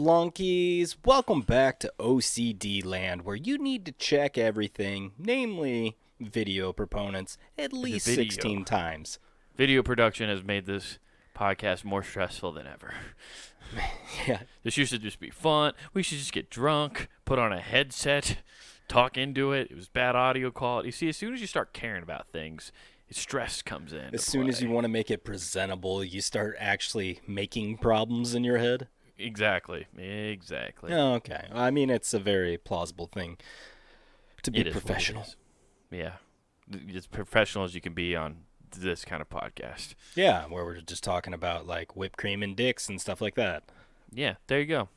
flunkies? Welcome back to OCD land, where you need to check everything, namely video proponents, at least 16 times. Video production has made this podcast more stressful than ever. Yeah. This used to just be fun. We should just get drunk, put on a headset, talk into it. It was bad audio quality. See, as soon as you start caring about things, stress comes in. As soon as you want to make it presentable, you start actually making problems in your head. Exactly. Oh, okay. I mean, it's a very plausible thing to be professional. Yeah. As professional as you can be on this kind of podcast. Yeah, where we're just talking about like whipped cream and dicks and stuff like that. Yeah, there you go.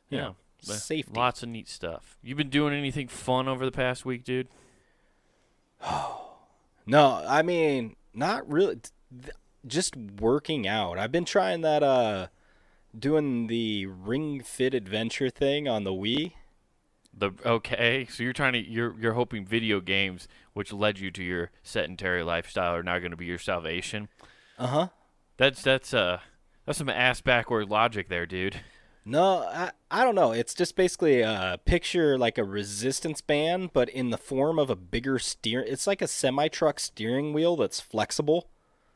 Yeah. Safety. Lots of neat stuff. You been doing anything fun over the past week, dude? No, I mean, not really. Just working out. I've been trying that, doing the Ring Fit Adventure thing on the Wii. Okay, so you're hoping video games, which led you to your sedentary lifestyle, are now going to be your salvation. Uh-huh. That's some ass backward logic there, dude. No, I don't know. It's just basically picture like a resistance band, but in the form of a bigger It's like a semi-truck steering wheel that's flexible.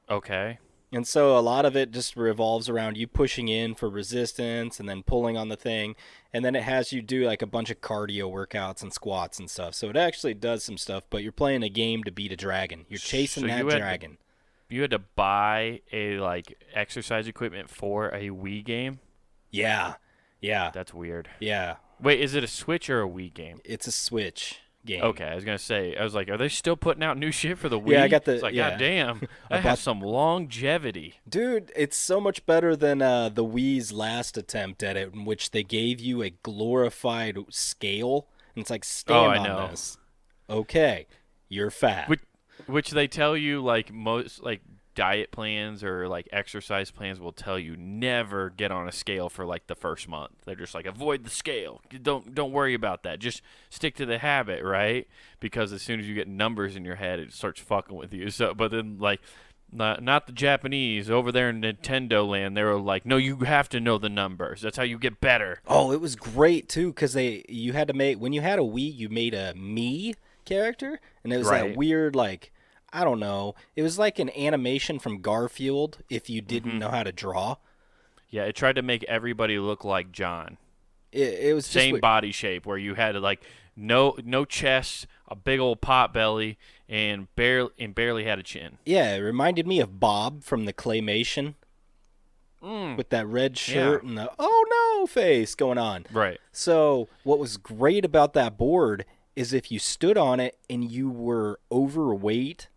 Okay. And so a lot of it just revolves around you pushing in for resistance and then pulling on the thing. And then it has you do like a bunch of cardio workouts and squats and stuff. So it actually does some stuff, but you're playing a game to beat a dragon. You're chasing dragon. You had to buy a exercise equipment for a Wii game? Yeah. That's weird. Yeah. Wait, is it a Switch or a Wii game? It's a Switch game. Okay, I was going to say, are they still putting out new shit for the Wii? Yeah, I got the, it's like, yeah. God damn, that has some longevity. Dude, it's so much better than the Wii's last attempt at it, in which they gave you a glorified scale, and it's like, stand on this. Okay, you're fat. Which they tell you, most diet plans or exercise plans will tell you never get on a scale for the first month. They're just avoid the scale. Don't worry about that. Just stick to the habit, right? Because as soon as you get numbers in your head, it starts fucking with you. So, but then not the Japanese over there in Nintendo land. They were like, no, you have to know the numbers. That's how you get better. Oh, it was great too, because you had to make, when you had a Wii, you made a me character, and it was that weird I don't know. It was like an animation from Garfield if you didn't know how to draw. Yeah, it tried to make everybody look like John. It was same body shape, where you had no chest, a big old pot belly, and barely had a chin. Yeah, it reminded me of Bob from the Claymation with that red shirt and the oh no face going on. Right. So what was great about that board is if you stood on it and you were overweight,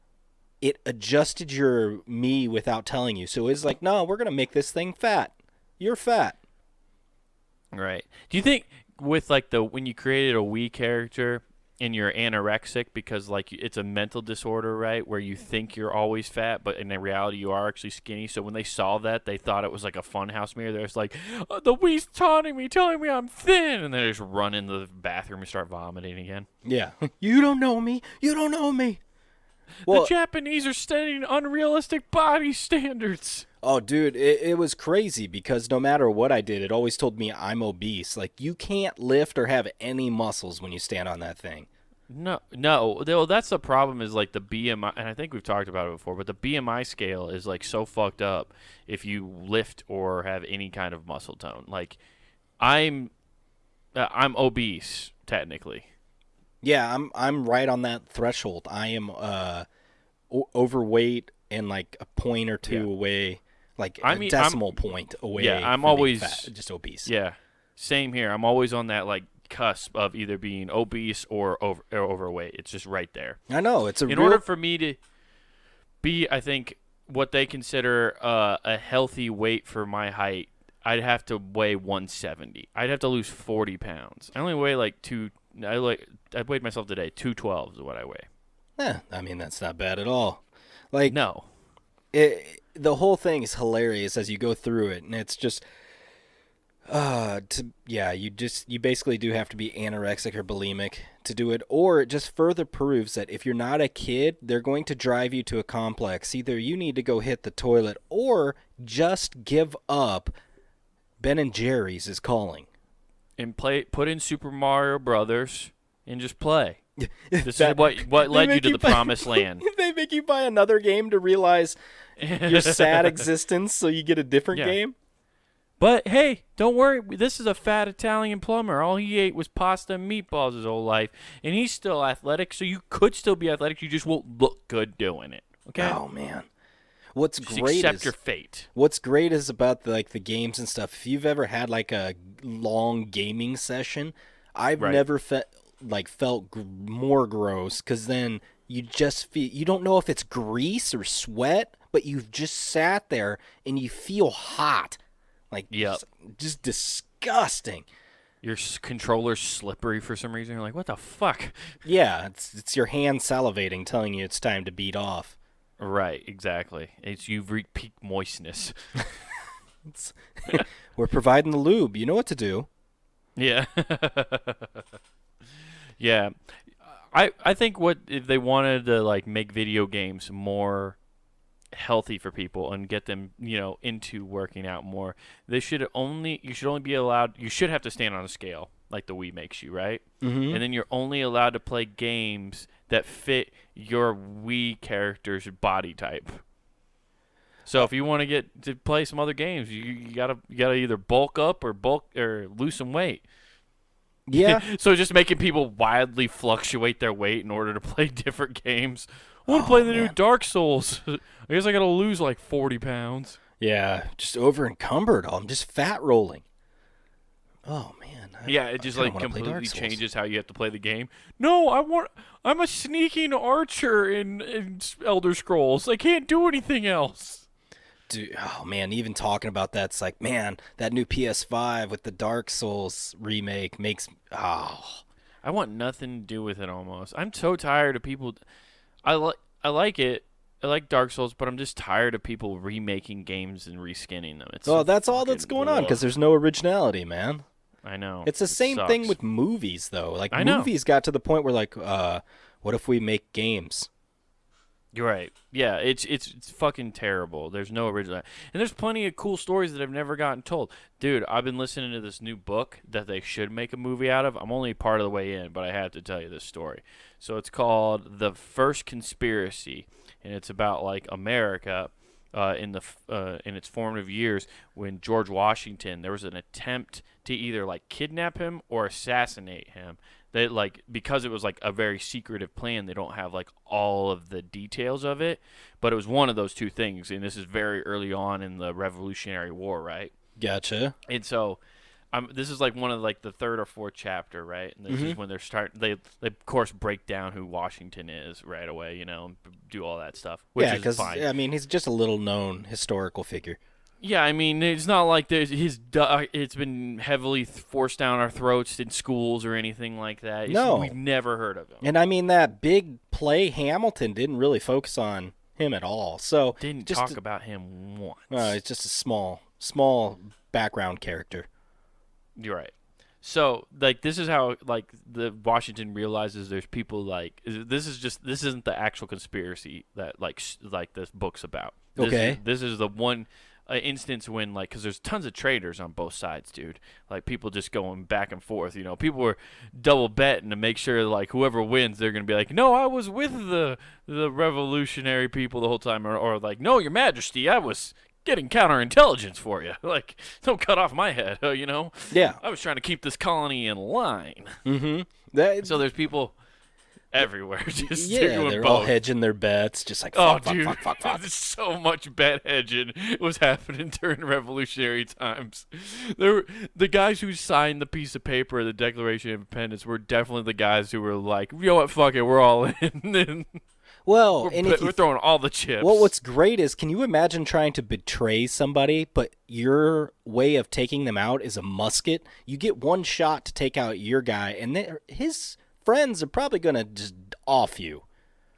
it adjusted your me without telling you. So it's like, no, we're going to make this thing fat. You're fat. Right. Do you think with when you created a Wii character and you're anorexic because it's a mental disorder, right? Where you think you're always fat, but in reality you are actually skinny. So when they saw that, they thought it was like a funhouse mirror. They're just like, oh, the Wii's taunting me, telling me I'm thin. And they just run into the bathroom and start vomiting again. Yeah. You don't know me. You don't know me. Well, the Japanese are setting unrealistic body standards. Oh, dude, it was crazy because no matter what I did, it always told me I'm obese. You can't lift or have any muscles when you stand on that thing. No. That's the problem is the BMI, and I think we've talked about it before, but the BMI scale is so fucked up if you lift or have any kind of muscle tone. I'm obese technically. Yeah, I'm right on that threshold. I am overweight and a point or two away, decimal point away. Yeah, I'm always fat, just obese. Yeah, same here. I'm always on that cusp of either being obese or overweight. It's just right there. I know in order for me to be, I think, what they consider a healthy weight for my height, I'd have to weigh 170. I'd have to lose 40 pounds. I only weigh I weighed myself today. 212 is what I weigh. I mean, that's not bad at all. No. The whole thing is hilarious as you go through it, and it's just you basically do have to be anorexic or bulimic to do it, or it just further proves that if you're not a kid, they're going to drive you to a complex. Either you need to go hit the toilet or just give up Ben and Jerry's is calling. And put in Super Mario Brothers and just play. This is what led you to the promised land. They make you buy another game to realize your sad existence, so you get a different game. But hey, don't worry. This is a fat Italian plumber. All he ate was pasta and meatballs his whole life, and he's still athletic. So you could still be athletic. You just won't look good doing it. Okay. Oh man. Accept your fate. What's great is about the games and stuff. If you've ever had like a long gaming session, I've never felt more gross, because then you just feel, you don't know if it's grease or sweat, but you've just sat there and you feel hot. Just disgusting. Your controller's slippery for some reason. You're like, what the fuck? Yeah, it's your hand salivating, telling you it's time to beat off. Right, exactly. You've reached peak moistness. We're providing the lube. You know what to do. Yeah. Yeah. I think if they wanted to make video games more healthy for people and get them, into working out more, you should only be allowed, you should have to stand on a scale like the Wii makes you, right? Mm-hmm. And then you're only allowed to play games that fit your Wii character's body type. So if you want to get to play some other games, you gotta either bulk up or lose some weight. Yeah. So just making people wildly fluctuate their weight in order to play different games. I want to play the new Dark Souls. I guess I got to lose 40 pounds. Yeah, just over encumbered. I'm just fat rolling. Oh man. It just completely changes how you have to play the game. No, I'm a sneaking archer in Elder Scrolls. I can't do anything else. Dude, oh man, even talking about that, it's like, man, that new PS5 with the Dark Souls remake makes I want nothing to do with it almost. I'm so tired of people. I like it. I like Dark Souls, but I'm just tired of people remaking games and reskinning them. That's all that's going on, because there's no originality, man. I know. It's the same thing with movies, though. Movies got to the point where, what if we make games? You're right. Yeah, it's fucking terrible. There's no original. And there's plenty of cool stories that have never gotten told. Dude, I've been listening to this new book that they should make a movie out of. I'm only part of the way in, but I have to tell you this story. So it's called The First Conspiracy, and it's about America in its formative years when George Washington, there was an attempt to either kidnap him or assassinate him. They because it was a very secretive plan, they don't have all of the details of it, but it was one of those two things, and this is very early on in the Revolutionary War, right? Gotcha. And so this is one of the third or fourth chapter, right? And this is when they of course break down who Washington is right away, and do all that stuff, which is fine. I mean, he's just a little known historical figure. Yeah, I mean, it's not like it's been heavily forced down our throats in schools or anything like that. No. We've never heard of him. And I mean, that big play Hamilton didn't really focus on him at all. So didn't talk about him once. It's just a small background character. You're right. So, this is how, the Washington realizes there's people this isn't the actual conspiracy that, this book's about. This is the one instance when, because there's tons of traitors on both sides, dude. People just going back and forth, People were double betting to make sure, whoever wins, they're going to be like, no, I was with the revolutionary people the whole time. Or no, your majesty, I was getting counterintelligence for you. Don't cut off my head, Yeah. I was trying to keep this colony in line. Mm-hmm. So there's people everywhere just doing they're both. All hedging their bets, just fuck. There's so much bet hedging was happening during revolutionary times. The guys who signed the piece of paper, the Declaration of Independence, were definitely the guys who were like, you know what, fuck it, we're all in. Well, we're throwing all the chips. Well, what's great is, can you imagine trying to betray somebody, but your way of taking them out is a musket? You get one shot to take out your guy, and his friends are probably going to just off you.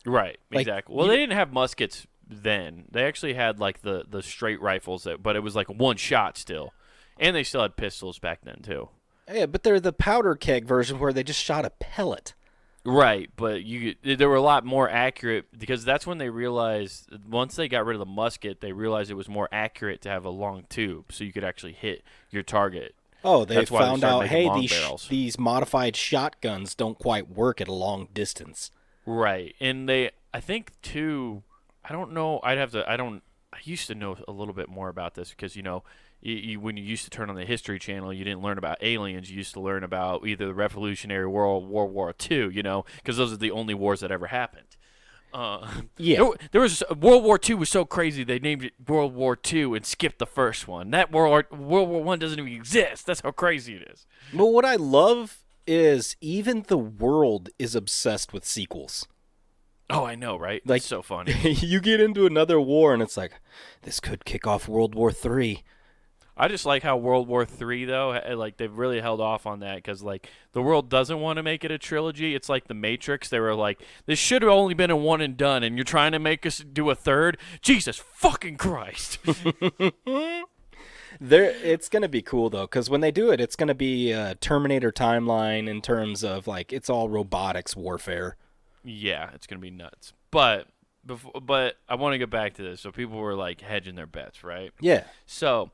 Right, exactly. Well, they didn't have muskets then. They actually had the straight rifles, but it was one shot still. And they still had pistols back then, too. Yeah, but they're the powder keg version where they just shot a pellet. Right, but they were a lot more accurate because that's when they realized once they got rid of the musket, they realized it was more accurate to have a long tube, so you could actually hit your target. Oh, they That's why they found started out, making hey, long these barrels. these modified shotguns don't quite work at a long distance. Right, and I think too, I don't know. I used to know a little bit more about this because when you used to turn on the History Channel, you didn't learn about aliens. You used to learn about either the Revolutionary War or World War II. Because those are the only wars that ever happened. Uh, Yeah. there was World War II was so crazy they named it World War II and skipped the first one. That World War One doesn't even exist. That's how crazy it is. But what I love is even the world is obsessed with sequels. Oh, I know, right? Like, It's so funny. you get into another war and it's like, this could kick off World War III. I just like how World War III though, like they've really held off on that because like the world doesn't want to make it a trilogy. It's like the Matrix. They were like, this should have only been a one and done, and you're trying to make us do a third. Jesus fucking Christ! It's going to be cool, though, because when they do it, it's going to be a Terminator timeline in terms of, like, it's all robotics warfare. Yeah, it's gonna be nuts. But I want to get back to this. So people were like hedging their bets, right? Yeah. So.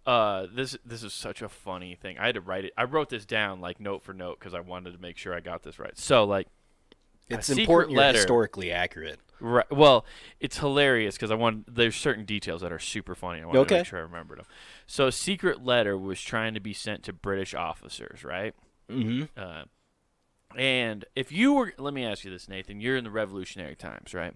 This is such a funny thing. I had to write it. I wrote this down like note for note because I wanted to make sure I got this right. So like, It's a secret important you're letter. historically accurate. Right. Well, it's hilarious because there's certain details that are super funny. I wanted to Okay. make sure I remembered them. So a secret letter was trying to be sent to British officers, right? Mm-hmm. And if you were, let me ask you this, Nathan. You're in the revolutionary times, right?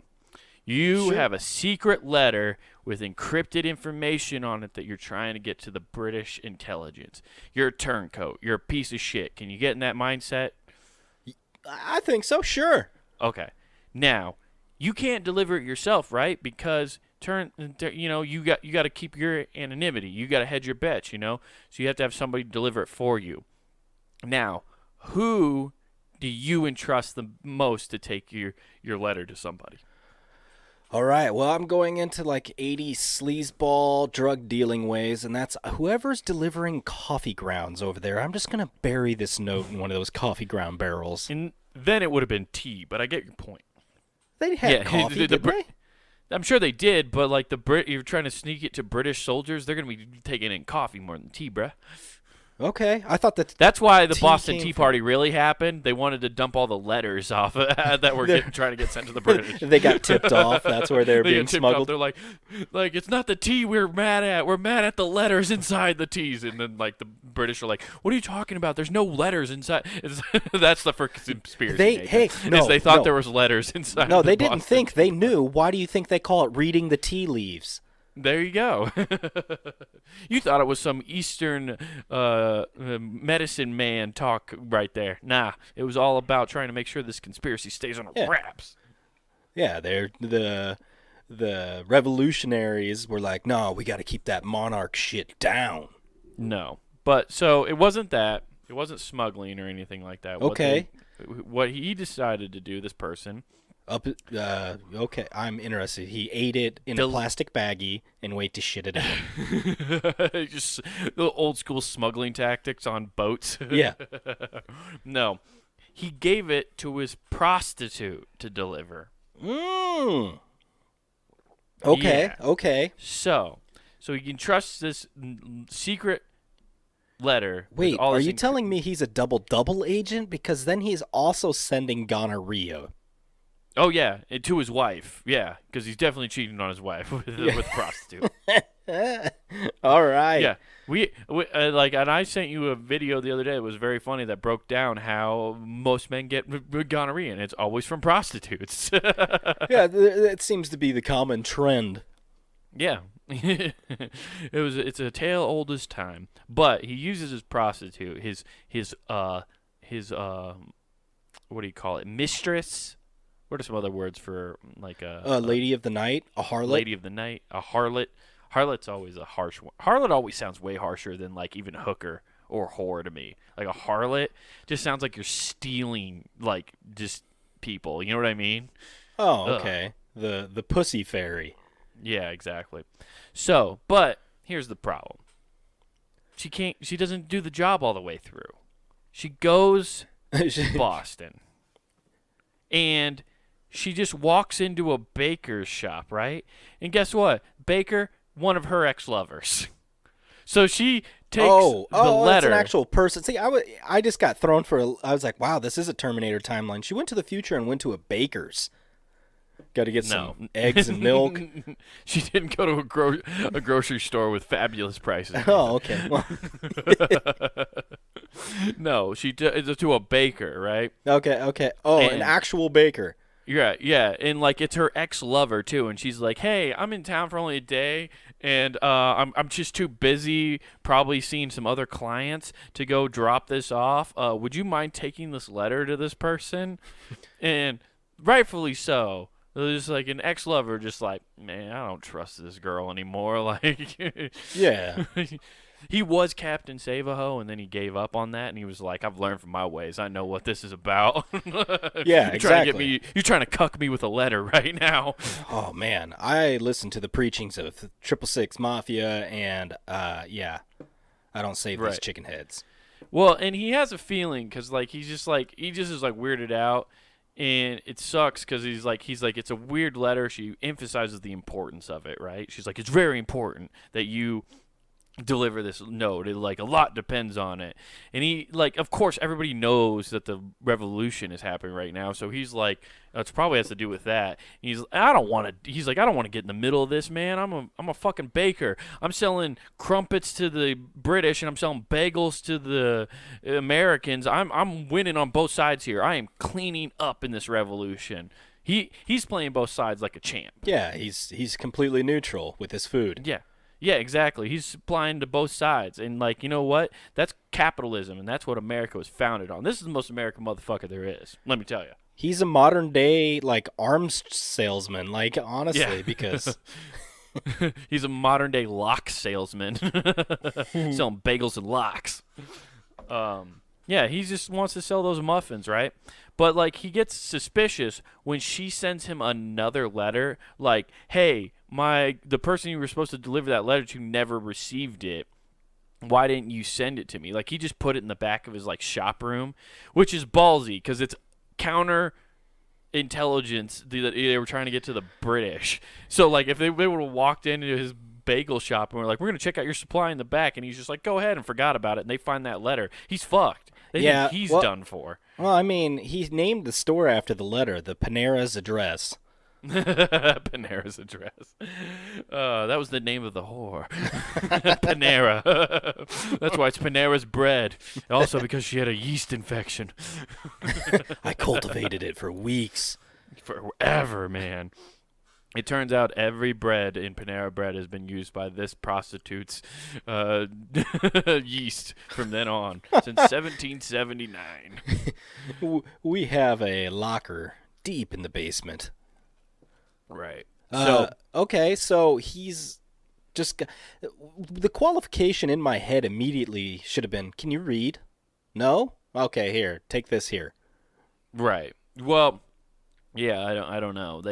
You Sure. have a secret letter with encrypted information on it that you're trying to get to the British intelligence. You're a turncoat. You're a piece of shit. Can you get in that mindset? I think so, sure. Okay. Now, you can't deliver it yourself, right? Because you got to keep your anonymity. You got to hedge your bets, So you have to have somebody deliver it for you. Now, who do you entrust the most to take your letter to somebody? All right, well, I'm going into like 80s sleazeball drug dealing ways, and that's whoever's delivering coffee grounds over there. I'm just going to bury this note in one of those coffee ground barrels. And then it would have been tea, but I get your point. They had coffee, didn't they? I'm sure they did, but like you're trying to sneak it to British soldiers, they're going to be taking in coffee more than tea, bruh. Okay, I thought that's why the tea Boston came Tea from- Party really happened. They wanted to dump all the letters off that were trying to get sent to the British. They got tipped off. That's where they're They being get tipped off. smuggled. They're like it's not the tea we're mad at. We're mad at the letters inside the teas. And then like the British are like, what are you talking about? There's no letters inside. That's the first conspiracy. They thought there was letters inside. No, the they didn't Boston think. Tea They Party. knew. Why do you think they call it reading the tea leaves? There you go. You thought it was some Eastern medicine man talk right there. Nah, it was all about trying to make sure this conspiracy stays on wraps. Yeah, they're the revolutionaries were like, no, we got to keep that monarch shit down. No, but so it wasn't that. It wasn't smuggling or anything like that. Okay. What he decided to do, this person. Okay, I'm interested. He ate it in a plastic baggie and wait to shit it out. Just the old school smuggling tactics on boats. Yeah. No, he gave it to his prostitute to deliver. Okay. Yeah. Okay. So he entrusts this secret letter. Wait, with all are this you telling me he's a double agent? Because then he's also sending gonorrhea. Oh yeah, and to his wife. Yeah, because he's definitely cheating on his wife with a prostitute. All right. Yeah, we and I sent you a video the other day that was very funny that broke down how most men get gonorrhea, and it's always from prostitutes. Yeah, that seems to be the common trend. Yeah, it's a tale old as time. But he uses his prostitute, his what do you call it, mistress. What are some other words for like a lady of the night, a harlot? Lady of the night, a harlot. Harlot's always a harsh one. Harlot always sounds way harsher than like even hooker or whore to me. Like a harlot just sounds like you're stealing like just people. You know what I mean? Oh, okay. The pussy fairy. Yeah, exactly. So, but here's the problem. She doesn't do the job all the way through. She goes to Boston. and she just walks into a baker's shop, right? And guess what? Baker, one of her ex-lovers. So she takes the that's letter. an actual person. See, I just got thrown for. I was like, wow, this is a Terminator timeline. She went to the future and went to a baker's. Got to get some eggs and milk. She didn't go to a grocery store with fabulous prices. Oh, okay. Well, No, she to a baker, right? okay. Oh, an actual baker. Yeah, and like it's her ex-lover too, and she's like, "Hey, I'm in town for only a day, and I'm just too busy, probably seeing some other clients to go drop this off. Would you mind taking this letter to this person?" And rightfully so. There's like an ex-lover, just like, man, I don't trust this girl anymore. Like, Yeah. he was Captain Save-A-Ho, and then he gave up on that, and he was like, I've learned from my ways. I know what this is about. Yeah, You're exactly. Trying to get me, you're trying to cuck me with a letter right now. Oh man, I listen to the preachings of 666 Mafia, and yeah, I don't save these Right. chicken heads. Well, and he has a feeling because like he just is like weirded out, and it sucks because he's like it's a weird letter. She emphasizes the importance of it, right? She's like, it's very important that you deliver this note. It, like, a lot depends on it. And he, like, of course everybody knows that the revolution is happening right now, so he's like, it probably has to do with that. And I don't want to get in the middle of this, man. I'm a fucking baker. I'm selling crumpets to the British and I'm selling bagels to the Americans. I'm winning on both sides here. I am cleaning up in this revolution. He's playing both sides like a champ. Yeah, he's completely neutral with his food. Yeah, exactly. He's supplying to both sides. And, like, you know what? That's capitalism, and that's what America was founded on. This is the most American motherfucker there is, let me tell you. He's a modern day, like, arms salesman, like, honestly, Yeah. because He's a modern-day lock salesman. Selling bagels and locks. Yeah, he just wants to sell those muffins, right? But, like, he gets suspicious when she sends him another letter, like, hey, the person you were supposed to deliver that letter to never received it. Why didn't you send it to me? Like, he just put it in the back of his, like, shop room, which is ballsy because it's counter intelligence that they were trying to get to the British. So, like, if they would have walked into his bagel shop and were like, we're going to check out your supply in the back, and he's just like, go ahead, and forgot about it, and they find that letter, he's fucked. They think he's done for. Well, I mean, he named the store after the letter, the Panera's address. Panera's address. That was the name of the whore. Panera. That's why it's Panera's bread. Also because she had a yeast infection. I cultivated it for weeks. Forever, man. It turns out every bread in Panera Bread has been used by this prostitute's yeast from then on, since 1779. We have a locker deep in the basement. Right. Okay, so he's just... The qualification in my head immediately should have been, can you read? No? Okay, here, take this here. Right. Well... Yeah, I don't know.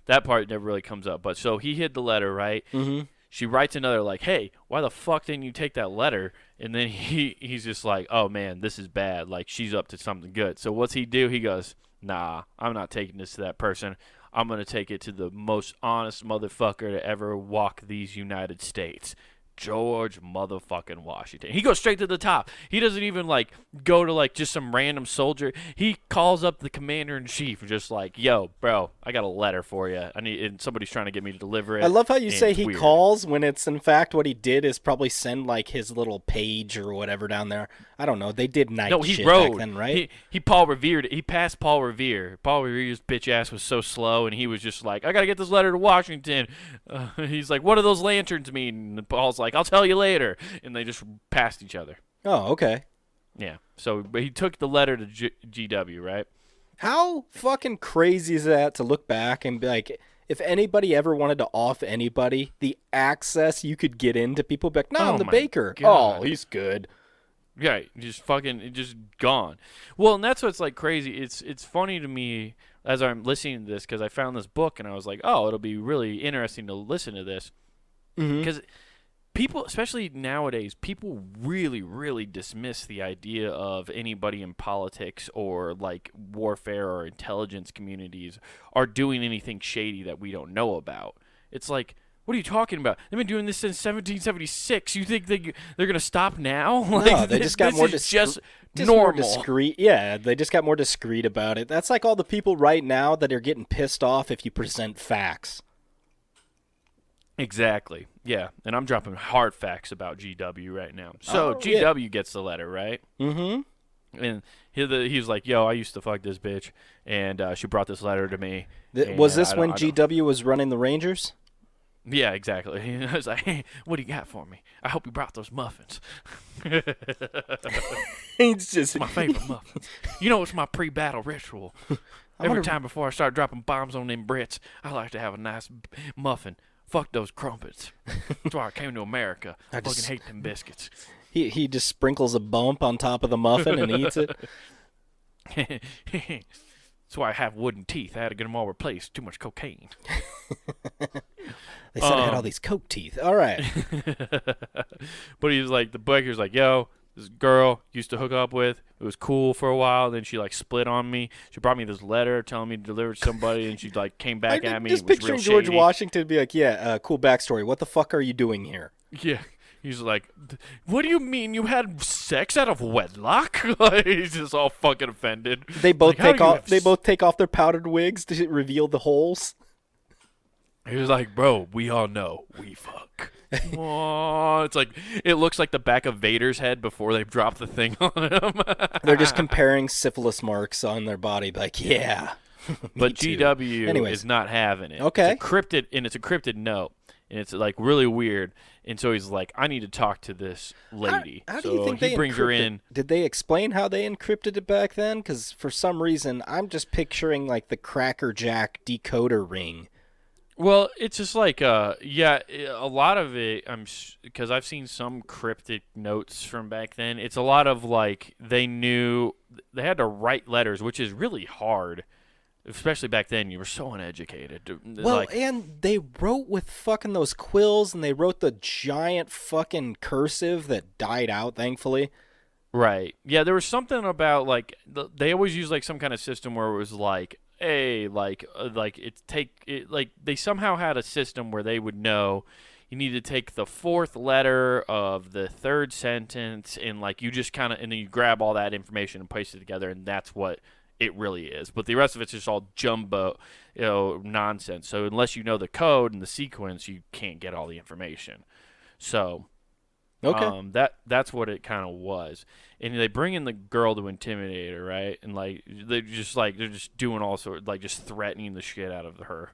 That part never really comes up. But so he hid the letter, right? Mm-hmm. She writes another like, "Hey, why the fuck didn't you take that letter?" And then he's just like, "Oh man, this is bad. Like she's up to something good." So what's he do? He goes, "Nah, I'm not taking this to that person. I'm gonna take it to the most honest motherfucker to ever walk these United States." George motherfucking Washington. He goes straight to the top. He doesn't even, like, go to, like, just some random soldier. He calls up the commander-in-chief just like, yo, bro, I got a letter for you. And somebody's trying to get me to deliver it. I love how you say it's he weird. calls when it's, in fact, what he did is probably send, like, his little page or whatever down there. I don't know. They did night He shit rode. back then, right? He Paul Revered. He passed Paul Revere. Paul Revere's bitch ass was so slow, and he was just like, I got to get this letter to Washington. He's like, what do those lanterns mean? And Paul's like, I'll tell you later. And they just passed each other. Oh, okay. Yeah. So but he took the letter to GW, right? How fucking crazy is that to look back and be like, if anybody ever wanted to off anybody, the access you could get into people, be like, no, I'm the my baker. God. Oh, he's good. Yeah, just gone. Well, and that's what's like crazy. It's funny to me as I'm listening to this because I found this book and I was like, oh, it'll be really interesting to listen to this Mm-hmm. because people, especially nowadays, people really, really dismiss the idea of anybody in politics or like warfare or intelligence communities are doing anything shady that we don't know about. It's like, what are you talking about? They've been doing this since 1776. You think they're going to stop now? No, they just got more just more normal. discreet. Yeah, they just got more discreet about it. That's like all the people right now that are getting pissed off if you present facts. Exactly. Yeah, and I'm dropping hard facts about GW right now. So GW gets the letter, right? Mm-hmm. And he was like, "Yo, I used to fuck this bitch, and she brought this letter to me." Was this when GW was running the Rangers? Yeah, exactly. I was like, "Hey, what do you got for me? I hope you brought those muffins." It's just my favorite muffins. You know, it's my pre-battle ritual. Every time before I start dropping bombs on them Brits, I like to have a nice muffin. Fuck those crumpets. That's why I came to America. I fucking hate them biscuits. He just sprinkles a bump on top of the muffin and eats it. That's why I have wooden teeth. I had to get them all replaced. Too much cocaine. They said I had all these coke teeth. All right. But he was like, the biker's like, yo, this girl used to hook up with. It was cool for a while. Then she like split on me. She brought me this letter telling me to deliver it to somebody, and she like came back at me. Just it was picturing real George shady. Washington be like, yeah, cool backstory. What the fuck are you doing here? Yeah. He's like, what do you mean you had sex out of wedlock? He's just all fucking offended. They both like, take off. They both take off their powdered wigs to reveal the holes. He was like, bro, we all know we fuck. Oh, it's like it looks like the back of Vader's head before they drop the thing on him. They're just comparing syphilis marks on their body. Like, yeah. But too. GW Anyways. is not having it. Okay. It's a cryptid note, and it's like really weird. And so he's like, I need to talk to this lady. How do so you think he they brings her encrypted? in. Did they explain how they encrypted it back then? Because for some reason, I'm just picturing like the Cracker Jack decoder ring. Well, it's just like, a lot of it, because I've seen some cryptic notes from back then. It's a lot of like, they had to write letters, which is really hard, especially back then. You were so uneducated. Well, like, and they wrote with fucking those quills, and they wrote the giant fucking cursive that died out, thankfully. right. Yeah, there was something about, like, they always use, like, some kind of system where it was like, hey, like they somehow had a system where they would know you need to take the fourth letter of the third sentence, and like you just kind of, and then you grab all that information and paste it together, and that's what it really is. But the rest of it's just all jumbo, nonsense. So unless you know the code and the sequence, you can't get all the information. So Okay. That's what it kind of was. And they bring in the girl to intimidate her, right? And like they're just doing all sorts, like just threatening the shit out of her.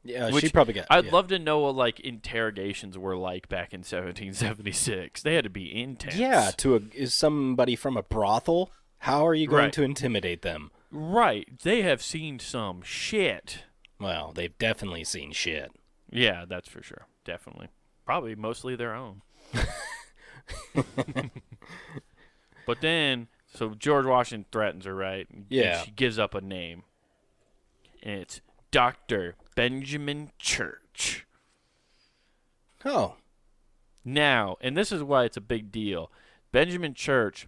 Yeah, Which she probably got. I'd love to know what like interrogations were like back in 1776. They had to be intense. Yeah, is somebody from a brothel? How are you going Right. to intimidate them? Right. They have seen some shit. Well, they've definitely seen shit. Yeah, that's for sure. Definitely. Probably mostly their own. But then, so George Washington threatens her, right? Yeah. And she gives up a name. And it's Dr. Benjamin Church. Oh. Now, and this is why it's a big deal. Benjamin Church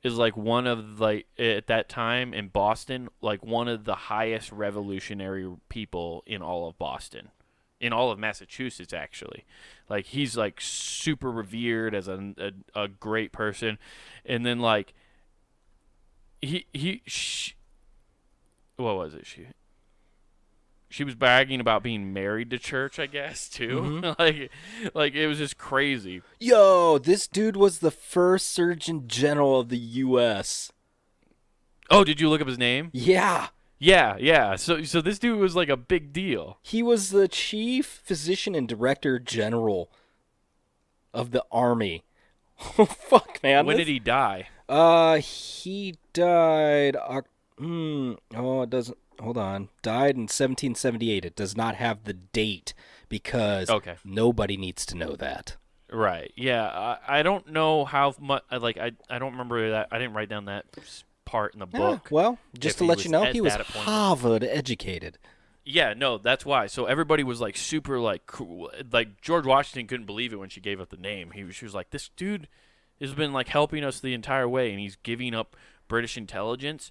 is like one of, like, at that time in Boston, like one of the highest revolutionary people in all of Boston. In all of Massachusetts, actually. Like, he's, like, super revered as a great person. And then, like, what was it? She was bragging about being married to church, I guess, too. Mm-hmm. like, it was just crazy. Yo, this dude was the first Surgeon General of the U.S. Oh, did you look up his name? Yeah. Yeah. So this dude was, like, a big deal. He was the chief physician and director general of the Army. Oh, fuck, man. When did he die? He died. It doesn't. Hold on. Died in 1778. It does not have the date because nobody needs to know that. Right. Yeah. I don't know how much. Like, I don't remember that. I didn't write down that part in the book. Well, just to let you know, he was at that point. Harvard educated. Yeah, no, that's why. So everybody was like super like cool. Like George Washington couldn't believe it when she gave up the name. She was like, this dude has been like helping us the entire way, and he's giving up British intelligence.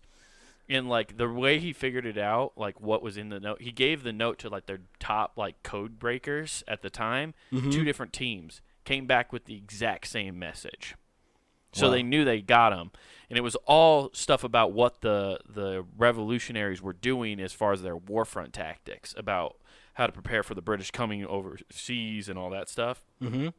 And like the way he figured it out, like what was in the note, he gave the note to like their top like code breakers at the time. Mm-hmm. Two different teams came back with the exact same message. So Wow. they knew they got him, and it was all stuff about what the revolutionaries were doing as far as their warfront tactics, about how to prepare for the British coming overseas and all that stuff. Mm-hmm.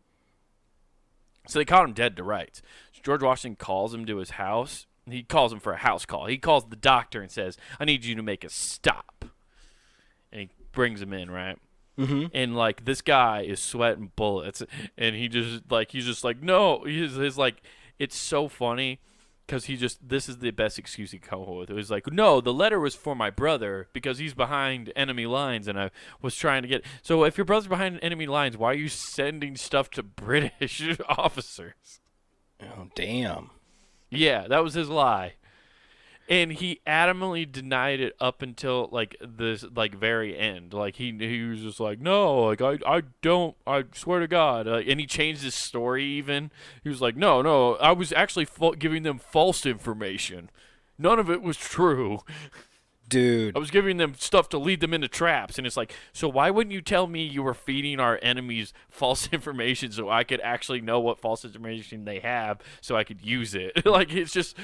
So they caught him dead to rights. So George Washington calls him to his house. He calls him for a house call. He calls the doctor and says, "I need you to make a stop." And he brings him in, right? Mm-hmm. And like this guy is sweating bullets, and he's just like no. He's like, it's so funny because this is the best excuse he come up with. It was like, no, the letter was for my brother because he's behind enemy lines, and I was trying to get. So if your brother's behind enemy lines, why are you sending stuff to British officers? Oh, damn. Yeah, that was his lie. And he adamantly denied it up until like this like very end. Like he was just like, no, like I don't, I swear to God. And he changed his story even. He was like, no, I was actually giving them false information. None of it was true. Dude. I was giving them stuff to lead them into traps. And it's like, so why wouldn't you tell me you were feeding our enemies false information so I could actually know what false information they have so I could use it? Like, it's just,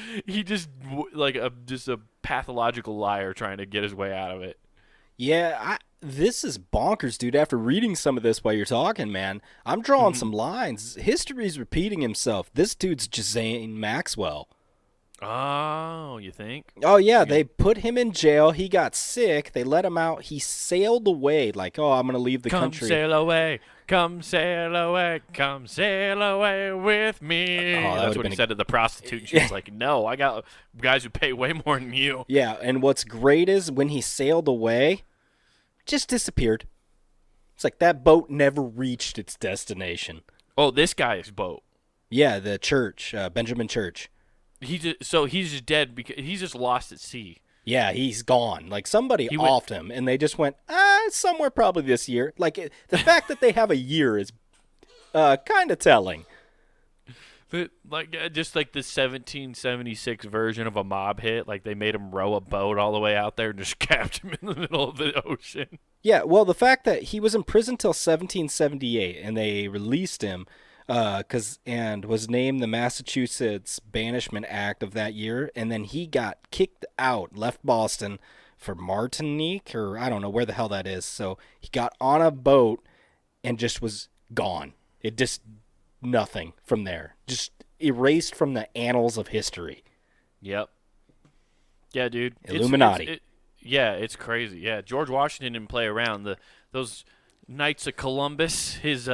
like just a pathological liar trying to get his way out of it. Yeah, this is bonkers, dude. After reading some of this while you're talking, man, I'm drawing some lines. History's repeating himself. This dude's Jazane Maxwell. Oh, you think? Oh, yeah, they put him in jail. He got sick. They let him out. He sailed away like, oh, I'm going to leave the country. Come sail away. Come sail away. Come sail away with me. Oh, That's what he said to the prostitute. And she was like, no, I got guys who pay way more than you. Yeah, and what's great is when he sailed away, just disappeared. It's like that boat never reached its destination. Oh, this guy's boat. Yeah, the church, Benjamin Church. He's just dead because he's just lost at sea. Yeah, he's gone. Like somebody offed him, and they just went, somewhere probably this year. Like the fact that they have a year is kind of telling. Just like the 1776 version of a mob hit, like they made him row a boat all the way out there and just capped him in the middle of the ocean. Yeah, well, the fact that he was in prison till 1778, and they released him. And was named the Massachusetts Banishment Act of that year, and then he got kicked out, left Boston for Martinique, or I don't know where the hell that is. So he got on a boat and just was gone. It just nothing from there, just erased from the annals of history. Yep. Yeah, dude. Illuminati. It's crazy. Yeah, George Washington didn't play around. Those Knights of Columbus, his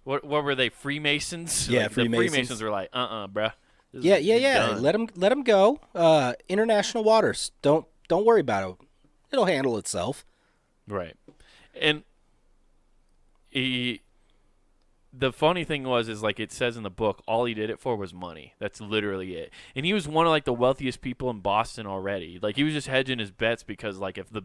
What were they, Freemasons? Yeah, like, Freemasons. The Freemasons were like, bruh. Yeah. Let him go. International waters. Don't worry about it. It'll handle itself. Right. And the funny thing is like it says in the book, all he did it for was money. That's literally it. And he was one of like the wealthiest people in Boston already. Like he was just hedging his bets because like if the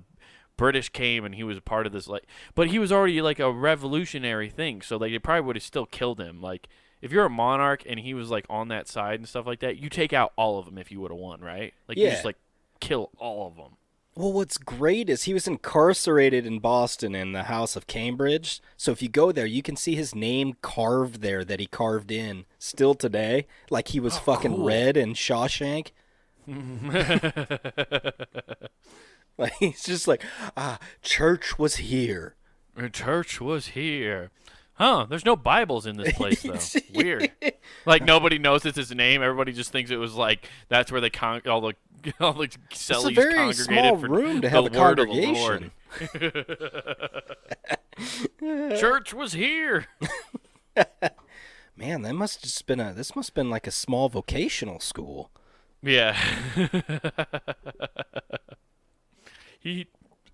British came and he was a part of this, like, but he was already like a revolutionary thing, so like it probably would have still killed him. Like if you're a monarch and he was like on that side and stuff like that, you take out all of them if you would have won, right? Like you just like kill all of them. Well, what's great is he was incarcerated in Boston in the House of Cambridge. So if you go there, you can see his name carved there that he carved in still today, like he was fucking cool. Red in Shawshank. Like he's just like, church was here. Church was here. Huh, there's no Bibles in this place, though. Weird. Like, nobody knows it's his name. Everybody just thinks it was, like, that's where they all the cellies it's a very congregated small for room to have the a word of congregation. the Lord. Church was here. Man, that must just been this must have been like a small vocational school. Yeah.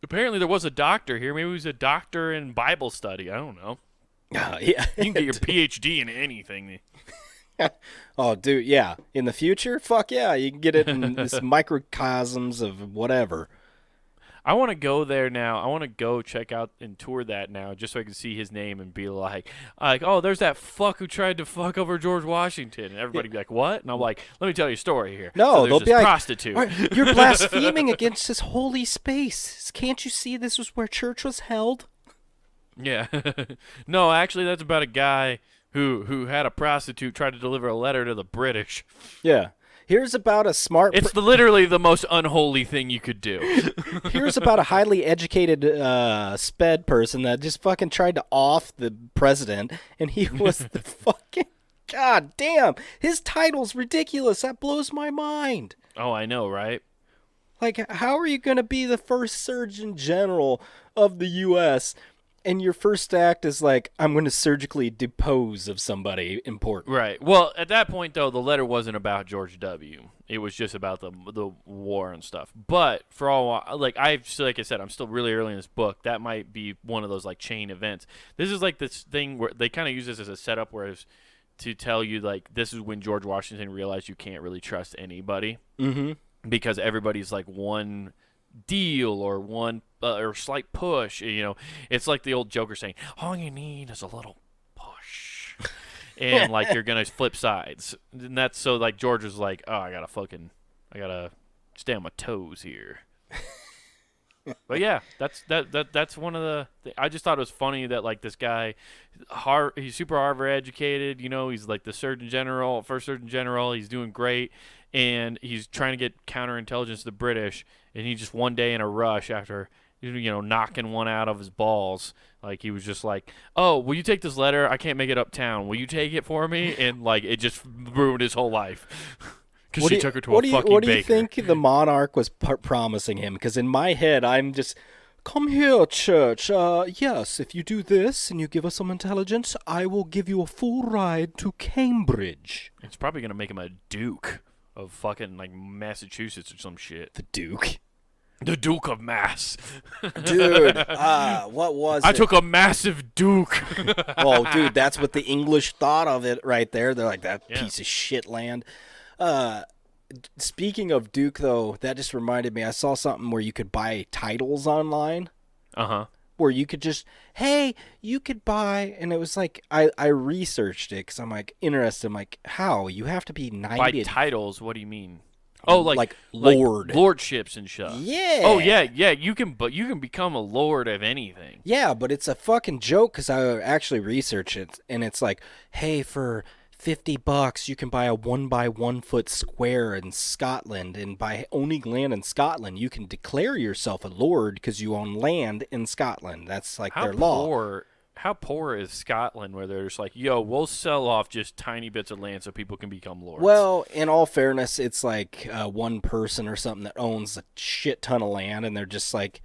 Apparently there was a doctor here. Maybe he was a doctor in Bible study. I don't know. Yeah. You can get your PhD in anything. Oh, dude, yeah. In the future, fuck yeah, you can get it in this microcosms of whatever. I want to go there now. I want to go check out and tour that now, just so I can see his name and be like, oh, there's that fuck who tried to fuck over George Washington, and everybody be like, what? And I'm like, let me tell you a story here. No, so they'll there's be this like, prostitute. "All right, you're blaspheming against this holy space. Can't you see this was where church was held?" Yeah. No, actually, that's about a guy who had a prostitute try to deliver a letter to the British. Yeah. Here's about a smart. It's literally the most unholy thing you could do. Here's about a highly educated sped person that just fucking tried to off the president, and he was the fucking. God damn, his title's ridiculous. That blows my mind. Oh, I know, right? Like, how are you going to be the first Surgeon General of the U.S., and your first act is like, I'm going to surgically depose of somebody important? Right. Well, at that point, though, the letter wasn't about George W. It was just about the war and stuff. But for all, like I said, I'm still really early in this book. That might be one of those like chain events. This is like this thing where they kind of use this as a setup, whereas to tell you like this is when George Washington realized you can't really trust anybody because everybody's like one deal or one or slight push. You know, it's like the old Joker saying, "All you need is a little push," and like you're gonna flip sides. And that's so like George was like, "Oh, I gotta stay on my toes here." But yeah, that's one of the. I just thought it was funny that like this guy, he's super Harvard educated. You know, he's like the first Surgeon General. He's doing great, and he's trying to get counterintelligence to the British. And he just one day in a rush after knocking one out of his balls, like he was just like, "Oh, will you take this letter? I can't make it uptown. Will you take it for me?" And like it just ruined his whole life. Because she took her to a fucking baker. What do you think the monarch was promising him? Because in my head, I'm just, come here, church. Yes, if you do this and you give us some intelligence, I will give you a full ride to Cambridge. It's probably going to make him a duke of fucking, like, Massachusetts or some shit. The Duke? The Duke of Mass. Dude, what was it? I took a massive duke. Oh, dude, that's what the English thought of it right there. They're like, that piece of shit land. Speaking of Duke, though, that just reminded me. I saw something where you could buy titles online. Where you could just, hey, you could buy, and it was like, I researched it because I'm like interested. I'm like, how? You have to be knighted. By titles, what do you mean? Oh, like lord, like lordships and stuff. Yeah. Oh yeah. You can become a lord of anything. Yeah, but it's a fucking joke because I actually researched it, and it's like, hey, for $50 you can buy a 1 by 1 foot square in Scotland, and by owning land in Scotland you can declare yourself a lord because you own land in Scotland. That's like their law. How poor is Scotland where they're just like, yo, we'll sell off just tiny bits of land so people can become lords? Well, in all fairness, it's like one person or something that owns a shit ton of land, and they're just like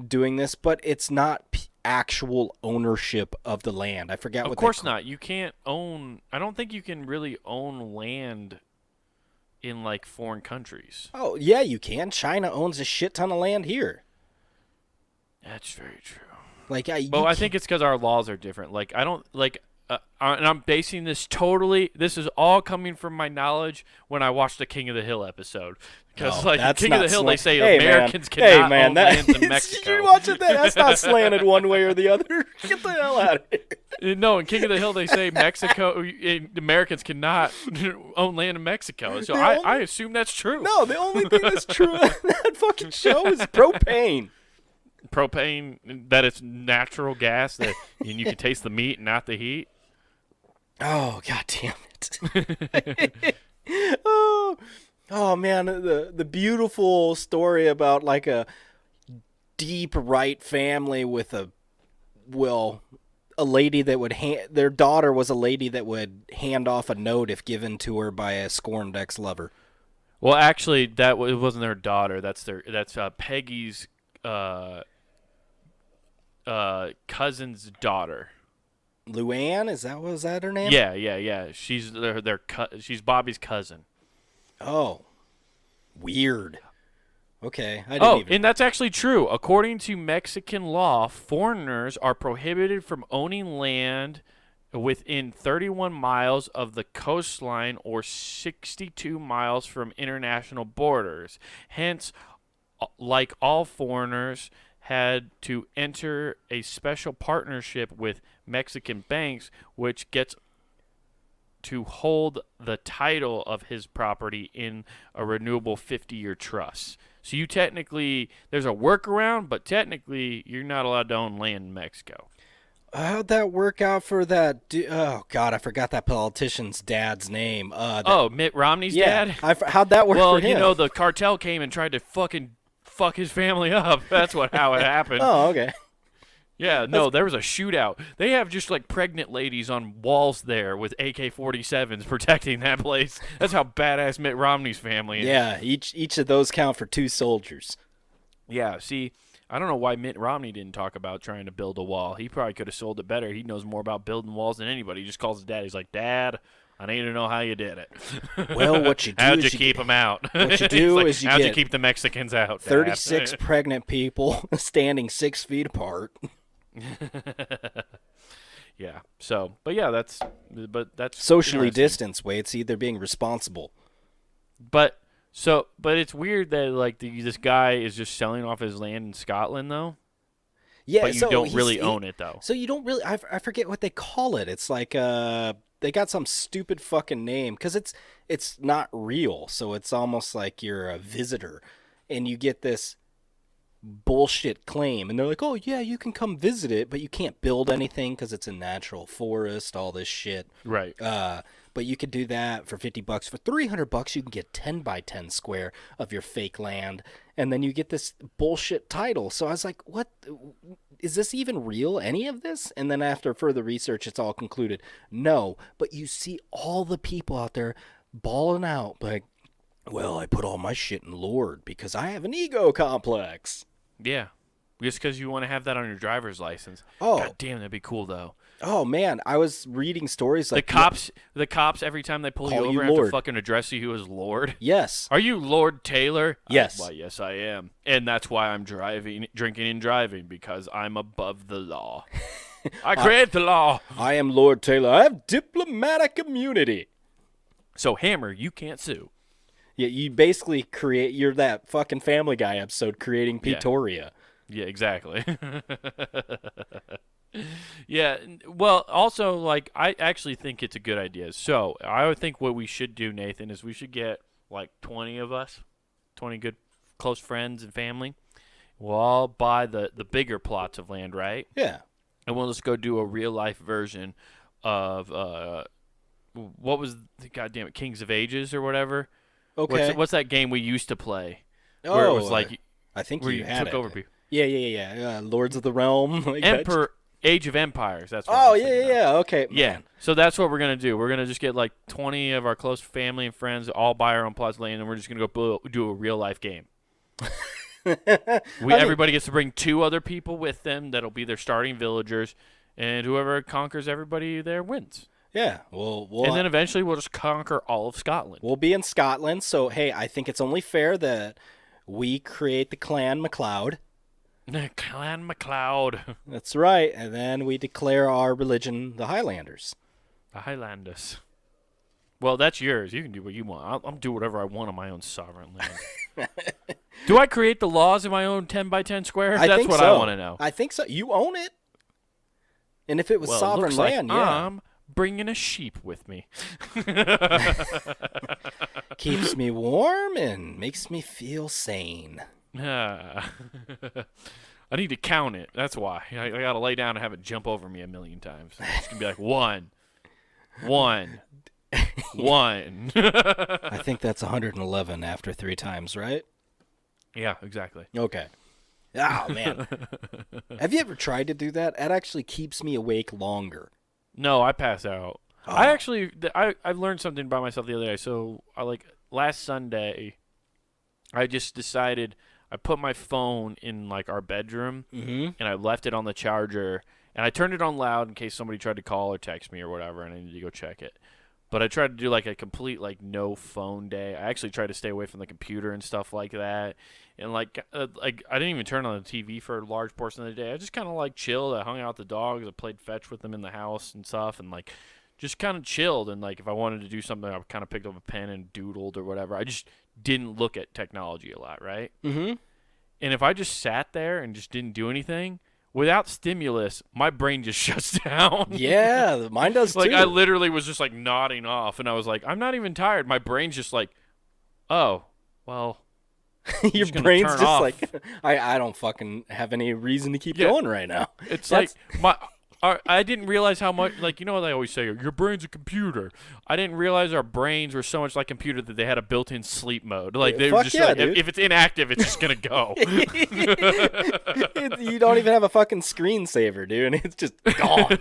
doing this, but it's not actual ownership of the land. I forget what. Of course not. You can't own. I don't think you can really own land in like foreign countries. Oh yeah, you can. China owns a shit ton of land here. That's very true. Like, I think it's because our laws are different. Like, I don't like, and I'm basing this totally. This is all coming from my knowledge when I watched the King of the Hill episode. Because like King of the Hill, they say Americans cannot own lands in Mexico. You're watching that? That's not slanted one way or the other. Get the hell out of here. No, in King of the Hill, they say Americans cannot own land in Mexico. So I assume that's true. No, the only thing that's true on that fucking show is propane. Propane, that it's natural gas and you can taste the meat and not the heat. Oh, god damn it. oh man, the beautiful story about like a deep right family with a lady that would their daughter was a lady that would hand off a note if given to her by a scorned ex-lover. Well, actually, it wasn't their daughter. That's Peggy's cousin's daughter. Luann, was that her name? Yeah. She's she's Bobby's cousin. Oh, weird. Okay, and that's actually true. According to Mexican law, foreigners are prohibited from owning land within 31 miles of the coastline or 62 miles from international borders. Hence, like all foreigners, had to enter a special partnership with Mexican banks, which gets to hold the title of his property in a renewable 50-year trust. So you technically, there's a workaround, but technically you're not allowed to own land in Mexico. How'd that work out for that? Oh God, I forgot that politician's dad's name. Mitt Romney's yeah, dad? how'd that work Well, for him? the cartel came and tried to fucking fuck his family up. That's how it happened. Oh, okay. Yeah, no, there was a shootout. They have just like pregnant ladies on walls there with AK-47s protecting that place. That's how badass Mitt Romney's family is. Yeah, each of those count for 2 soldiers. Yeah, see, I don't know why Mitt Romney didn't talk about trying to build a wall. He probably could have sold it better. He knows more about building walls than anybody. He just calls his dad. He's like, Dad, I need to know how you did it. Well, what you do How'd is you you keep them out? What you do like, is you how'd get you keep the Mexicans out, Dad? 36 pregnant people standing 6 feet apart. Yeah. So, but that's Socially interesting. distanced, Wade. See, they're being responsible. But it's weird that like this guy is just selling off his land in Scotland though. Yeah, But you so don't really own it though. So you don't really. I forget what they call it. It's like they got some stupid fucking name because it's not real. So it's almost like you're a visitor, and you get this bullshit claim, and they're like, oh yeah, you can come visit it, but you can't build anything because it's a natural forest, all this shit. Right. But you could do that for $50. For $300, you can get 10 by 10 square of your fake land, and then you get this bullshit title. So I was like, what is this even real, any of this? And then after further research, it's all concluded no. But you see all the people out there bawling out like, well, I put all my shit in Lord because I have an ego complex. Yeah. Just because you want to have that on your driver's license. Oh. God damn, that'd be cool though. Oh man, I was reading stories like the cops every time they pull you Call you over have to Lord. fucking address you as Lord. Yes. Are you Lord Taylor? Yes. Why, yes, I am. And that's why I'm drinking and driving, because I'm above the law. I create the law. I am Lord Taylor. I have diplomatic immunity. So, Hammer, you can't sue. Yeah, you basically you're that fucking Family Guy episode creating Yeah. Pretoria. Yeah, exactly. Yeah, well, also, like, I actually think it's a good idea. So, I would think what we should do, Nathan, is we should get, like, 20 of us, 20 good close friends and family. We'll all buy the bigger plots of land, right? Yeah. And we'll just go do a real-life version of, what was, goddamn it, Kings of Ages or whatever? Okay. What's that game we used to play? Where it was like, I think where you you had took it. over people. Yeah. Lords of the Realm. Like that. Age of Empires. That's what Oh, I was thinking of. yeah. Okay. Yeah. Man. So that's what we're going to do. We're going to just get like 20 of our close family and friends, all buy our own plots of land, and we're just going to go do a real life game. Everybody gets to bring 2 other people with them that'll be their starting villagers, and whoever conquers everybody there wins. Yeah. We'll And then eventually we'll just conquer all of Scotland. we'll be in Scotland. So hey, I think it's only fair that we create the Clan MacLeod. Clan MacLeod. That's right. And then we declare our religion the Highlanders. The Highlanders. Well, that's yours. You can do what you want. I'll do whatever I want on my own sovereign land. Do I create the laws in my own 10 by 10 square? I That's think what so. I want to know. I think so. You own it. And if it was Well, sovereign looks land, like yeah. I'm bringing a sheep with me. Keeps me warm and makes me feel sane. I need to count it. That's why. I got to lay down and have it jump over me a million times. It's going to be like 1, 1, 1. I think that's 111 after 3 times, right? Yeah, exactly. Okay. Oh, man. Have you ever tried to do that? It actually keeps me awake longer. No, I pass out. Oh. I actually, I learned something by myself the other day. So, last Sunday, I just decided I put my phone in, like, our bedroom, and I left it on the charger, and I turned it on loud in case somebody tried to call or text me or whatever, and I needed to go check it. But I tried to do, like, a complete, like, no phone day. I actually tried to stay away from the computer and stuff like that. And, I didn't even turn on the TV for a large portion of the day. I just kind of, like, chilled. I hung out with the dogs. I played fetch with them in the house and stuff, and, like, just kind of chilled. And, like, if I wanted to do something, I kind of picked up a pen and doodled or whatever. I just didn't look at technology a lot, right? Mm-hmm. And if I just sat there and just didn't do anything, without stimulus, my brain just shuts down. Yeah, mine does Like, too. I literally was just, like, nodding off, and I was like, I'm not even tired. My brain's just like, oh, well, Your just gonna brain's turn just off. like, I don't fucking have any reason to keep Yeah. going right now. It's That's- like I didn't realize how much, like, you know what they always say, your brain's a computer. I didn't realize our brains were so much like computer that they had a built-in sleep mode. Like, they were Fuck just yeah, like, dude. if it's inactive, it's just gonna go. You don't even have a fucking screensaver, dude, and it's just gone.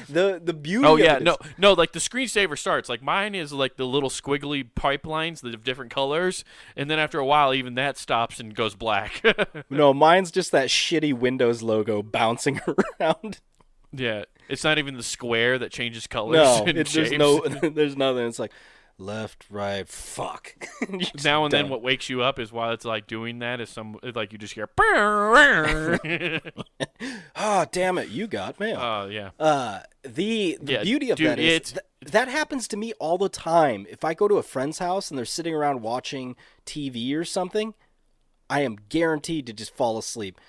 The beauty. Oh yeah, of it is, no, like the screensaver starts. Like mine is like the little squiggly pipelines that have different colors, and then after a while, even that stops and goes black. no, mine's just that shitty Windows logo bouncing around. Yeah, it's not even the square that changes colors. No, and there's shapes. there's nothing. It's like left, right, fuck. You're just Now and then, done. what wakes you up is while it's like doing that is like you just hear. Oh, damn it, you got mail. Oh yeah. The Yeah, beauty of dude, that is that happens to me all the time. If I go to a friend's house and they're sitting around watching TV or something, I am guaranteed to just fall asleep.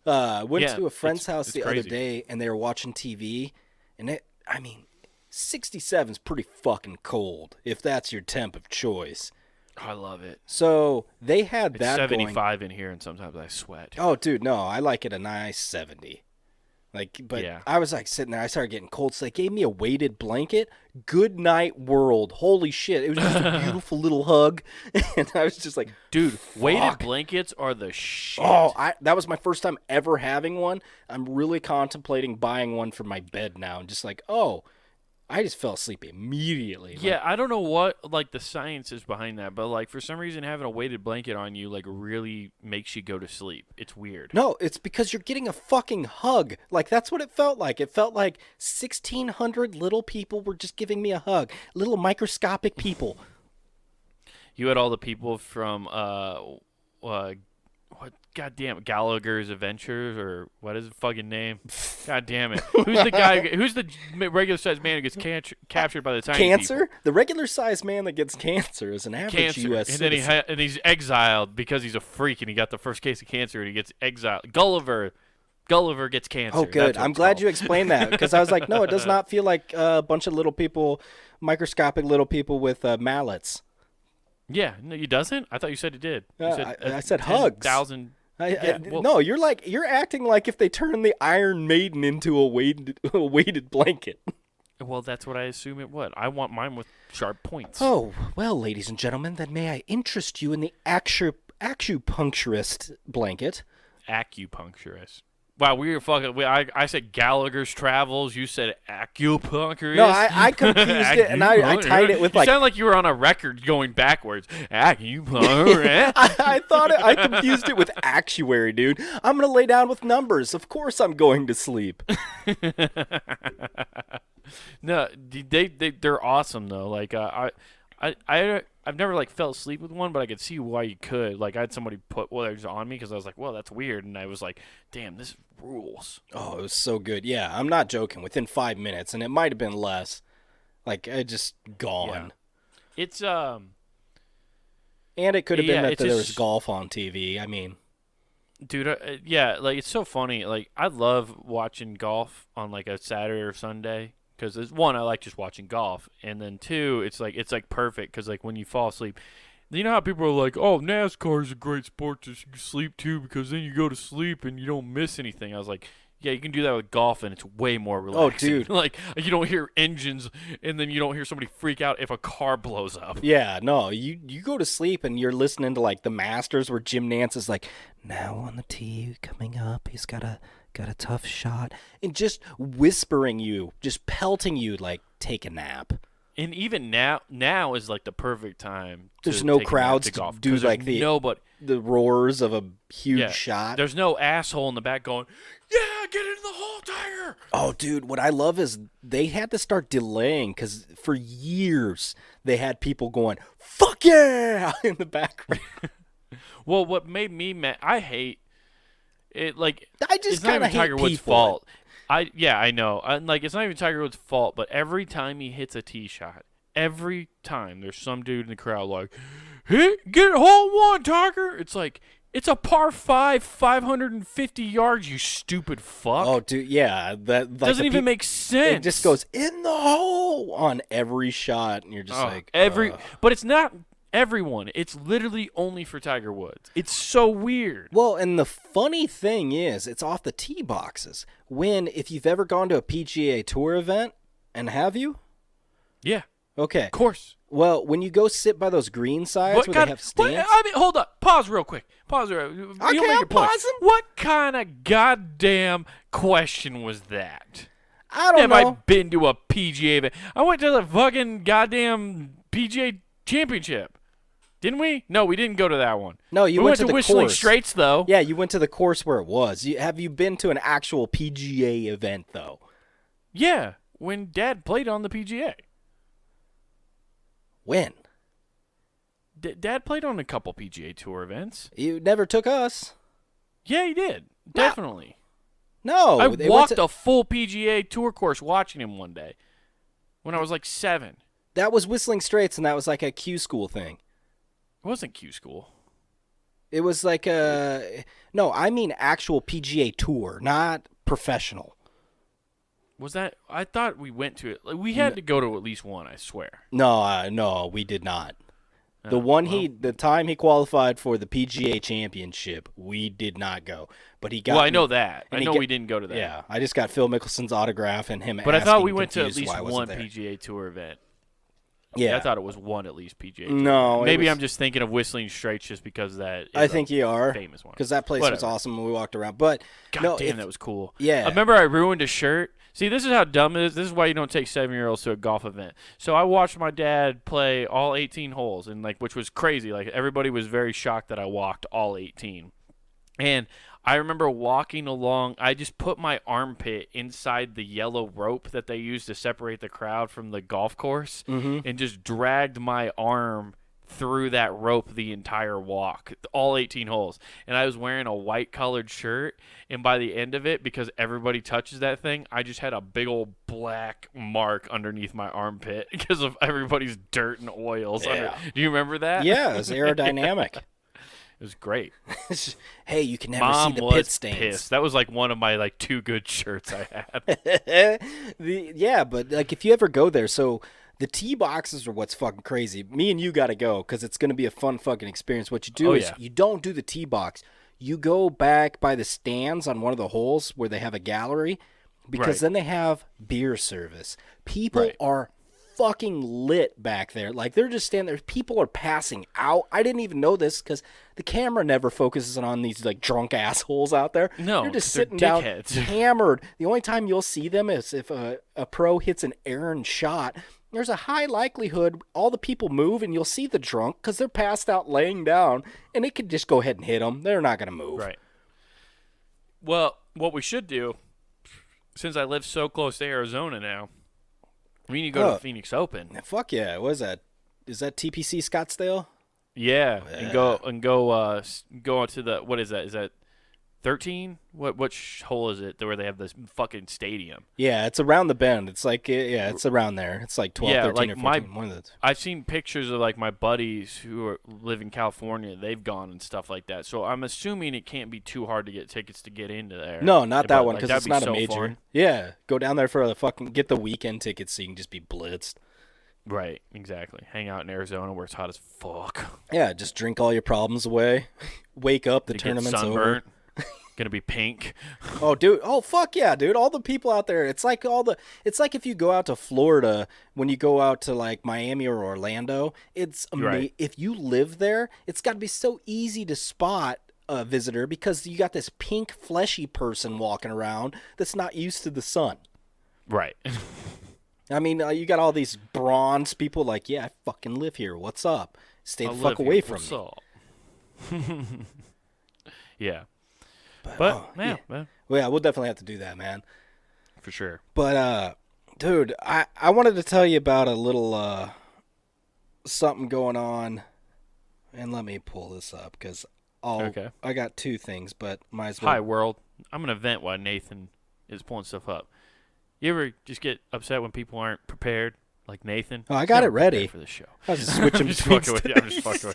Went Yeah, to a friend's house it's the other crazy. day and they were watching TV, and 67's pretty fucking cold if that's your temp of choice. Oh, I love it. So they had It's that going. 75 in here, and sometimes I sweat. Oh, dude, no, I like it a nice 70. Like, but Yeah. I was like sitting there, I started getting cold, so they gave me a weighted blanket. Good night, world. Holy shit. It was just a beautiful little hug. And I was just like, Dude, weighted fuck. blankets are the shit. Oh, that was my first time ever having one. I'm really contemplating buying one for my bed now. And just like, oh, I just fell asleep immediately. Like, Yeah, I don't know what like the science is behind that, but like for some reason having a weighted blanket on you like really makes you go to sleep. It's weird. no, it's because you're getting a fucking hug. Like, that's what it felt like. It felt like 1,600 little people were just giving me a hug. Little microscopic people. You had all the people from what goddamn Gallagher's Adventures or what is the fucking name? God damn it. Who's the guy who's the regular sized man who gets captured by the tiny Cancer? people? The regular sized man that gets cancer is an average Cancer. U.S. And then citizen. and he's exiled because he's a freak and he got the first case of cancer and he gets exiled. Gulliver gets cancer. Oh, That's good. what I'm it's glad called. you explained that, because I was like, no, it does not feel like a bunch of little people, microscopic little people with mallets. Yeah, no, you doesn't? I thought you said it did. You I said hugs. 10,000. Yeah, well- No, you're acting like if they turn the Iron Maiden into a weighted blanket. Well, that's what I assume it would. I want mine with sharp points. Oh, well, ladies and gentlemen, then may I interest you in the acupuncturist blanket? Acupuncturist. Wow, we were fucking. I said Gallagher's Travels. You said acupuncturist. No, I confused it, and I tied it with You like sound like you were on a record going backwards. Acupuncturist. I thought I confused it with actuary, dude. I'm gonna lay down with numbers. Of course, I'm going to sleep. No, they're awesome though. Like I've never like fell asleep with one, but I could see why you could. Like I had somebody put theirs on me because I was like, well, that's weird, and I was like, damn, this rules. Oh, it was so good. Yeah, I'm not joking. Within 5 minutes, and it might have been less. Like, I just gone. It's And it could have Yeah, been that it's there just- was golf on TV. I mean, dude, yeah, like it's so funny. Like I love watching golf on like a Saturday or Sunday because one, I like just watching golf, and then two, it's like perfect because like when you fall asleep, you know how people are like, oh, NASCAR is a great sport to sleep to because then you go to sleep and you don't miss anything. I was like, yeah, you can do that with golf and it's way more relaxing. dude. Like you don't hear engines and then you don't hear somebody freak out if a car blows up. yeah, no, you go to sleep and you're listening to like the Masters where Jim Nance is like, now on the tee coming up, he's got a tough shot, and just whispering you, just pelting you like, take a nap. And even now is like the perfect time. There's to no take a nap crowds to to golf, do 'cause there's like the- nobody. The roars of a huge Yeah, shot. There's no asshole in the back going, yeah, get into the hole, Tiger. Oh, dude, what I love is they had to start delaying because for years they had people going, fuck yeah, in the background. Well, what made me mad, I hate it. Like I just it's not kind of even hate Tiger Woods' people. fault. I know. And like it's not even Tiger Woods' fault, but every time he hits a tee shot, every time there's some dude in the crowd like, hit, get hole one, Tiger. It's like, It's a par 5, 550 yards, you stupid fuck. Oh, dude, yeah. That like doesn't even make sense. It just goes in the hole on every shot, and you're just like But it's not everyone. It's literally only for Tiger Woods. It's so weird. Well, and the funny thing is, it's off the tee boxes. If you've ever gone to a PGA Tour event, and have you? Yeah. Okay. Of course. Well, when you go sit by those green sides where they have stands. Hold up. Pause real quick. Pause real quick. Okay, I'm pausing. What kind of goddamn question was that? I don't Have know. I been to a PGA event? I went to the fucking goddamn PGA Championship. Didn't we? No, we didn't go to that one. No, you we went to the Whistling course. Straits, though. Yeah, you went to the course where it was. Have you been to an actual PGA event, though? Yeah, when Dad played on the PGA. When? Dad played on a couple PGA Tour events. You never took us. Yeah, he did. Definitely. No. I walked a full PGA Tour course watching him one day when I was like 7. That was Whistling Straits, and that was like a Q school thing. It wasn't Q school. It was like no, I mean actual PGA Tour, not professional. Was that? I thought we went to it. Like, we had to go to at least one, I swear. No, we did not. The time he qualified for the PGA Championship, we did not go. But he got. Well, I know that. I know we didn't go to that. Yeah, I just got Phil Mickelson's autograph and him. But I thought we went to at confused least why I one wasn't there. PGA Tour event. Yeah, I thought it was one at least PGA Tour. No, maybe I'm just thinking of Whistling Straits just because that. I think you are famous one because that place was awesome when we walked around. But God damn, that was cool. Yeah, I remember I ruined a shirt. See, this is how dumb it is. This is why you don't take 7-year-olds to a golf event. So I watched my dad play all 18 holes, and which was crazy. Like everybody was very shocked that I walked all 18. And I remember walking along. I just put my armpit inside the yellow rope that they use to separate the crowd from the golf course, and just dragged my arm through that rope the entire walk, all 18 holes. And I was wearing a white colored shirt, and by the end of it, because everybody touches that thing, I just had a big old black mark underneath my armpit because of everybody's dirt and oils. Yeah. Do you remember that? Yeah, it was aerodynamic. It was great. Hey, you can never Mom see the was pit stains. pissed. That was like one of my two good shirts I had. Yeah, but like if you ever go there, so the tee boxes are what's fucking crazy. Me and you got to go because it's going to be a fun fucking experience. What you do is you don't do the tee box. You go back by the stands on one of the holes where they have a gallery because then they have beer service. People are fucking lit back there. Like they're just standing there. People are passing out. I didn't even know this because the camera never focuses on these like drunk assholes out there. No, they're just they're sitting down dickheads. hammered. The only time you'll see them is if a pro hits an errant shot. There's a high likelihood all the people move and you'll see the drunk because they're passed out laying down and it could just go ahead and hit them. They're not going to move. Right. Well, what we should do, since I live so close to Arizona now, we need to go to the Phoenix Open. Fuck yeah. What is that? Is that TPC Scottsdale? Yeah, and go on to the, what is that? Is that 13? What hole is it where they have this fucking stadium? Yeah, it's around the bend. It's like it's around there. It's like 12, 13 or 14. One of those. I've seen pictures of like my buddies who live in California. They've gone and stuff like that. So I'm assuming it can't be too hard to get tickets to get into there. No, not that one because it's not a major. Fun. Yeah, go down there for get the weekend tickets so you can just be blitzed. Right, exactly. Hang out in Arizona where it's hot as fuck. Yeah, just drink all your problems away. Wake up, the tournament's over. Gonna be pink. Oh, dude. Oh, fuck yeah, dude. All the people out there. It's like if you go out to Florida when you go out to like Miami or Orlando. It's amazing. If you live there, it's got to be so easy to spot a visitor because you got this pink fleshy person walking around that's not used to the sun. Right. I mean, you got all these bronze people like, yeah, I fucking live here. What's up? Stay the fuck away from me. Yeah. But man. Well, yeah, we'll definitely have to do that, man. For sure. But dude, I wanted to tell you about a little something going on, and let me pull this up because I got two things, but might as well. Hi world, I'm gonna vent while Nathan is pulling stuff up. You ever just get upset when people aren't prepared? Like Nathan. Oh, I got it Never prepared ready for the show. I was just switching I'm just between fucking with you. I'm just fucking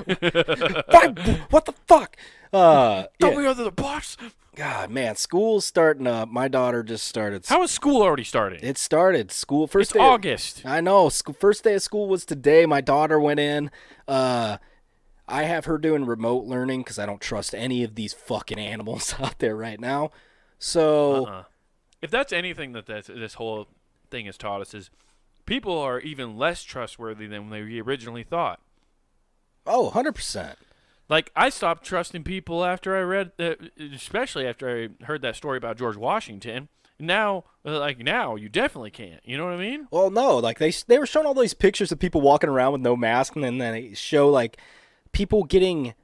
with you. what the fuck? Throw Yeah. me under the bus. God, man, school's starting up. My daughter just started. How is school already starting? It started. School first It's day. August. I know. First day of school was today. My daughter went in. I have her doing remote learning because I don't trust any of these fucking animals out there right now. So, If that's anything that this whole thing has taught us is people are even less trustworthy than we originally thought. 100%. Like, I stopped trusting people after I read, especially after I heard that story about George Washington. Now, now you definitely can't. You know what I mean? Well, no, like they were showing all these pictures of people walking around with no mask, and then they show like people getting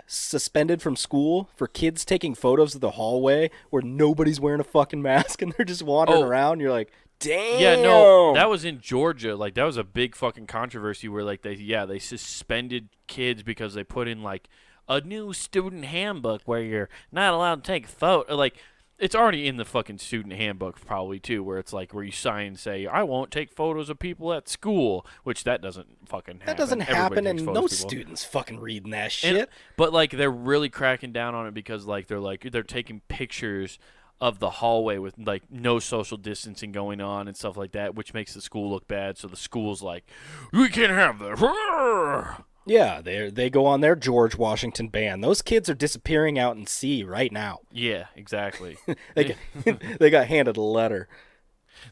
suspended from school for kids taking photos of the hallway where nobody's wearing a fucking mask and they're just wandering around. You're like, damn. Yeah, no, that was in Georgia. Like, that was a big fucking controversy where, like, they suspended kids because they put in, like, a new student handbook where you're not allowed to take photo. Like, it's already in the fucking student handbook probably, too, where it's, like, where you sign and say, I won't take photos of people at school, which that doesn't fucking happen. That doesn't Everybody happen, takes and photos no of people. student's fucking reading that shit. But, like, they're really cracking down on it because, like, they're taking pictures of the hallway with, like, no social distancing going on and stuff like that, which makes the school look bad. So the school's like, we can't have that. Yeah, they go on their George Washington ban. Those kids are disappearing out in sea right now. Yeah, exactly. They got handed a letter.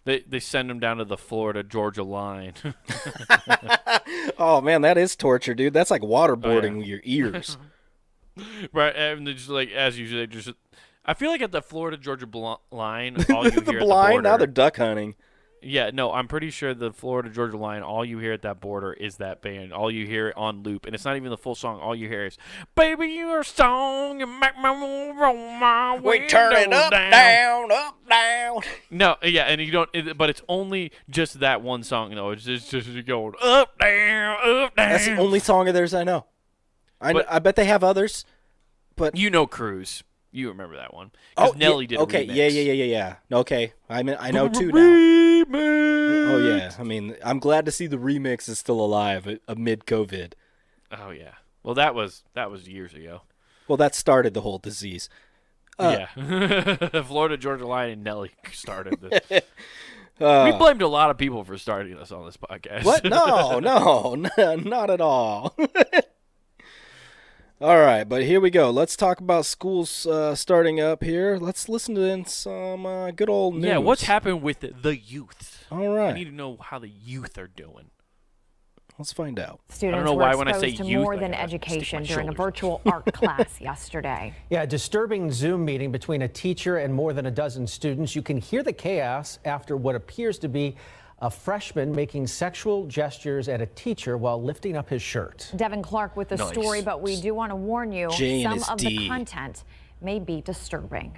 They send them down to the Florida-Georgia line. Oh, man, that is torture, dude. That's like waterboarding your ears. Right, and they just, like, as usual, they just... I feel like at the Florida-Georgia line, all you hear The at blind, the border... now they're duck hunting. Yeah, no, I'm pretty sure the Florida-Georgia line, all you hear at that border is that band. All you hear on loop. And it's not even the full song. All you hear is, baby, you're a song, you make my roll my window We turn it up, down, down. No, yeah, and you don't, but it's only just that one song, though. It's just going up, down, up, down. That's the only song of theirs I know. I bet they have others, but... You know Cruise. You remember that one. Because Nelly did a okay, remix. yeah. Okay, I know two now. Oh, yeah. I mean, I'm glad to see the remix is still alive amid COVID. Oh, yeah. Well, that was years ago. Well, that started the whole disease. Yeah. Florida Georgia Line and Nelly started this. We blamed a lot of people for starting us on this podcast. What? No, not at all. All right, but here we go. Let's talk about schools starting up here. Let's listen to some good old news. Yeah, what's happened with the youth? All right. I need to know how the youth are doing. Let's find out. Students I don't know were why when I say exposed to youth, more I than gotta education stick my during a shoulders virtual art class yesterday. Yeah, a disturbing Zoom meeting between a teacher and more than a dozen students. You can hear the chaos after what appears to be a freshman making sexual gestures at a teacher while lifting up his shirt. Devin Clark with the Nice. story, but we do want to warn you, Jane some is of D. the content may be disturbing.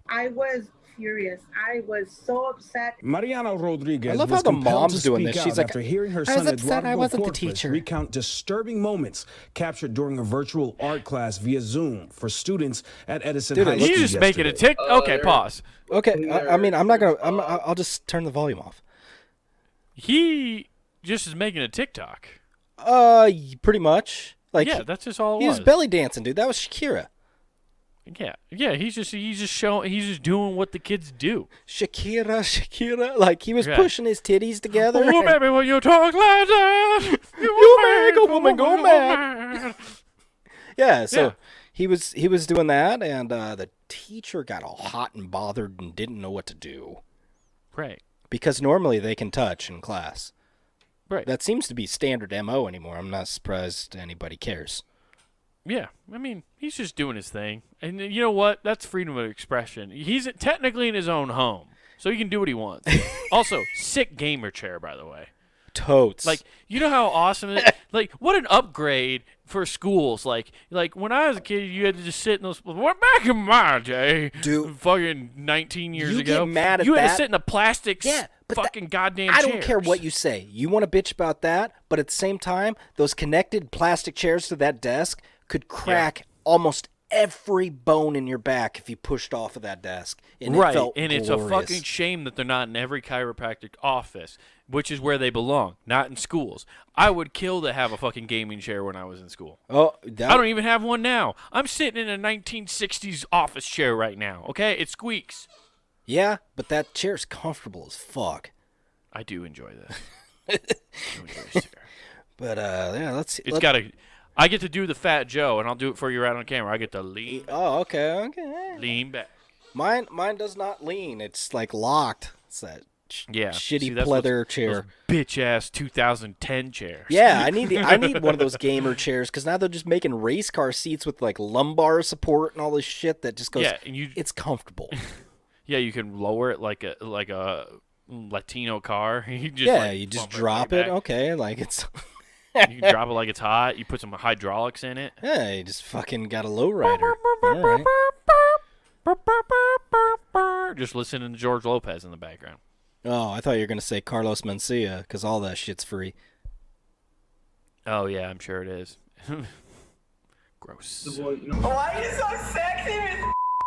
I was furious. I was so upset. Mariana Rodriguez I love was how the compelled mom's to doing speak this. out She's like, after hearing her "I was son upset I Eduardo wasn't the Corpus teacher." recount disturbing moments captured during a virtual art class via Zoom for students at Edison Dude, High he's School You just making a yesterday. tick. Okay, pause. Okay, I mean, I'm not going to... I'll just turn the volume off. He just is making a TikTok. Pretty much. Like, Yeah, that's just all it he was. was belly dancing, dude. That was Shakira. Yeah. He's just showing. He's just doing what the kids do. Shakira. Like, he was Yeah. pushing his titties together. Oh, and- baby, when you talk like that, You make a woman go mad. Yeah, so Yeah. he was doing that, and the teacher got all hot and bothered and didn't know what to do. Right. Because normally they can touch in class. Right. That seems to be standard MO anymore. I'm not surprised anybody cares. Yeah, I mean, he's just doing his thing. And you know what? That's freedom of expression. He's technically in his own home, so he can do what he wants. Also, sick gamer chair, by the way. Totes. Like, you know how awesome it is? Like, what an upgrade for schools. Like when I was a kid, you had to just sit in those. Back in my day, Dude, fucking 19 years you ago, get mad at you had that. to sit in a plastic but fucking goddamn I don't care chairs. what you say. You want to bitch about that, but at the same time, those connected plastic chairs to that desk could crack almost every bone in your back if you pushed off of that desk. And Right, it felt and it's glorious. a fucking shame that they're not in every chiropractic office, which is where they belong, not in schools. I would kill to have a fucking gaming chair when I was in school. Oh, I don't even have one now. I'm sitting in a 1960s office chair right now, okay? It squeaks. yeah, but that chair's comfortable as fuck. I do enjoy this. I do enjoy this chair. But yeah, let's. It's got a... I get to do the Fat Joe, and I'll do it for you right on camera. I get to lean okay. back. Mine does not lean. It's like locked. It's that Yeah. shitty See, that's pleather those chair. bitch-ass 2010 chairs. Yeah, I need one of those gamer chairs because now they're just making race car seats with like lumbar support and all this shit that just goes. Yeah, and it's comfortable. Yeah, you can lower it like a Latino car. You just, Yeah, like, you just bump drop right it. back. Okay, like it's. You can drop it like it's hot. You put some hydraulics in it. Yeah, you just fucking got a lowrider. All right. Just listening to George Lopez in the background. Oh, I thought you were gonna say Carlos Mencia because all that shit's free. Oh yeah, I'm sure it is. Gross.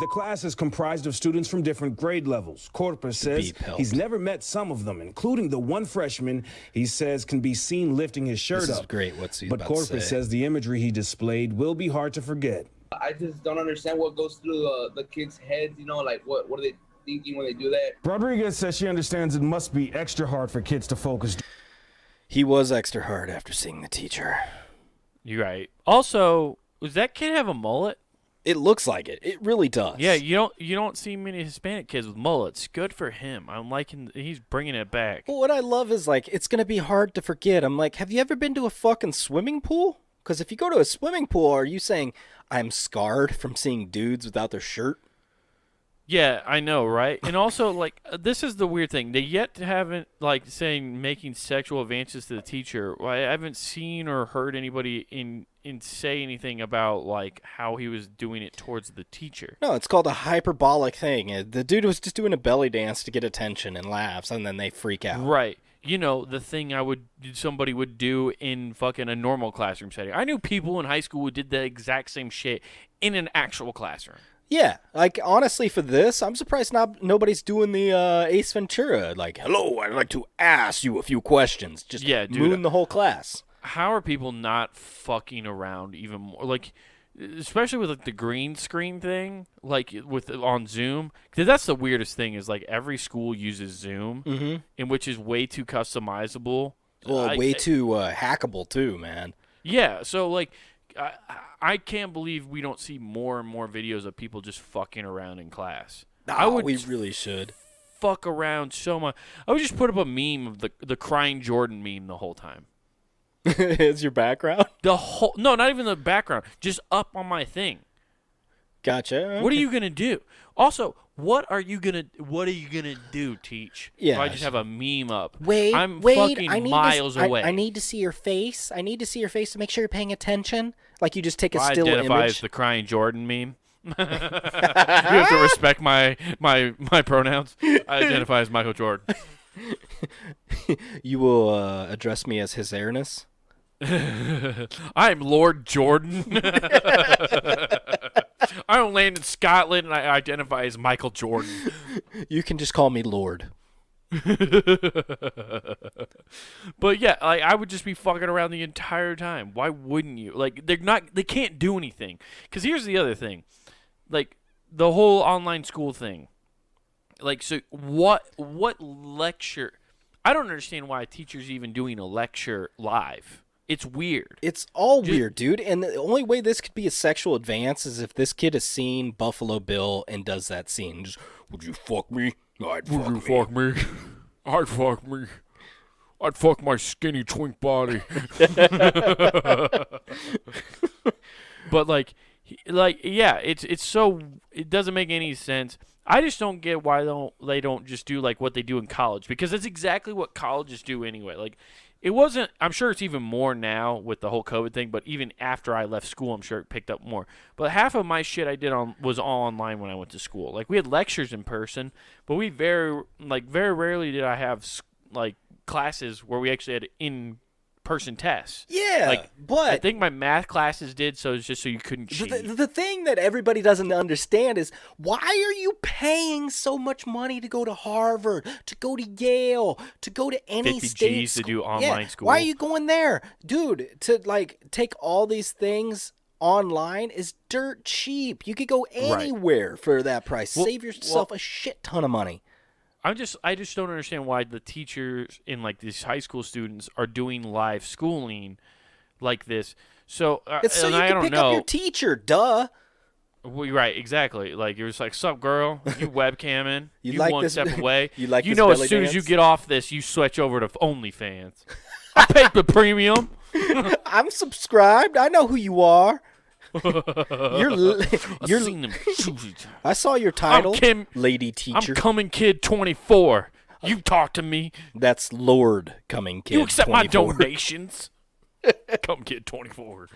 The class is comprised of students from different grade levels. Corpus says Beep helped. he's never met some of them, including the one freshman he says can be seen lifting his shirt This is up. great. What's he But about Corpus to say? says the imagery he displayed will be hard to forget. I just don't understand what goes through the kids' heads, like what are they thinking when they do that? Rodriguez says she understands it must be extra hard for kids to focus. He was extra hard after seeing the teacher. You're right. Also, does that kid have a mullet? It looks like it. It really does. Yeah, you don't see many Hispanic kids with mullets. Good for him. I'm liking. He's bringing it back. Well, what I love is like it's gonna be hard to forget. I'm like, have you ever been to a fucking swimming pool? Because if you go to a swimming pool, are you saying I'm scarred from seeing dudes without their shirt? Yeah, I know, right? And also, like, this is the weird thing. They yet haven't, like, saying making sexual advances to the teacher. Well, I haven't seen or heard anybody in say anything about, like, how he was doing it towards the teacher. No, it's called a hyperbolic thing. The dude was just doing a belly dance to get attention and laughs, and then they freak out. Right. You know, the thing somebody would do in fucking a normal classroom setting. I knew people in high school who did the exact same shit in an actual classroom. Yeah, like honestly, for this, I'm surprised nobody's doing the Ace Ventura. Like, hello, I'd like to ask you a few questions. Just Yeah, dude. moon the whole class. How are people not fucking around even more? Like, especially with like the green screen thing, like on Zoom, because that's the weirdest thing. Is like every school uses Zoom, in which is way too customizable. Well, way too hackable too, man. Yeah, so like. I can't believe we don't see more and more videos of people just fucking around in class. We really should. Fuck around so much. I would just put up a meme of the crying Jordan meme the whole time. Is your background? No, not even the background. Just up on my thing. Gotcha. Okay. What are you gonna do? Also, what are you gonna do, Teach? Yeah. If I just have a meme up. Wait, I'm wait, fucking I need miles away. I need to see your face. I need to see your face to make sure you're paying attention. Like you just take a I still identify image. as the crying Jordan meme. You have to respect my pronouns. I identify as Michael Jordan. You will address me as His Airness. I'm Lord Jordan. I don't land in Scotland, and I identify as Michael Jordan. You can just call me Lord. But yeah, like I would just be fucking around the entire time. Why wouldn't you? Like they can't do anything. Because here's the other thing, like the whole online school thing. Like, so what lecture? I don't understand why a teacher's even doing a lecture live. It's weird. It's all weird, dude. And the only way this could be a sexual advance is if this kid has seen Buffalo Bill and does that scene. Just, would you fuck me? I'd fuck me. Fuck me. I'd fuck me. I'd fuck my skinny twink body. But like, yeah, it's so it doesn't make any sense. I just don't get why they don't just do like what they do in college, because that's exactly what colleges do anyway. Like, it wasn't. I'm sure it's even more now with the whole COVID thing. But even after I left school, I'm sure it picked up more. But half of my shit I did was all online when I went to school. Like, we had lectures in person, but we very rarely did I have like classes where we actually had in person tests. Yeah, Like, but I think my math classes did so it's just so you couldn't cheat. the thing that everybody doesn't understand is why are you paying so much money to go to Harvard, to go to Yale, to go to any 50 state G's to school? do online school. Why are you going there? Dude, to like take all these things online is dirt cheap. You could go anywhere for that price. Well- Save yourself a shit ton of money. I just don't understand why the teachers and like these high school students are doing live schooling like this. So It's so and you I can don't pick know. up your teacher, duh. Well, right, exactly. Like you're just like, "Sup, girl? You webcamming? You you like one this- step away. you like you this know, as belly soon as you dance? get off this, you switch over to OnlyFans. I paid the premium. I'm subscribed. I know who you are. You're I've seen them. I saw your title, Kim- lady I'm teacher. coming, kid 24. You talk to me. That's Lord coming kid. You accept 24. my donations. Come, kid 24.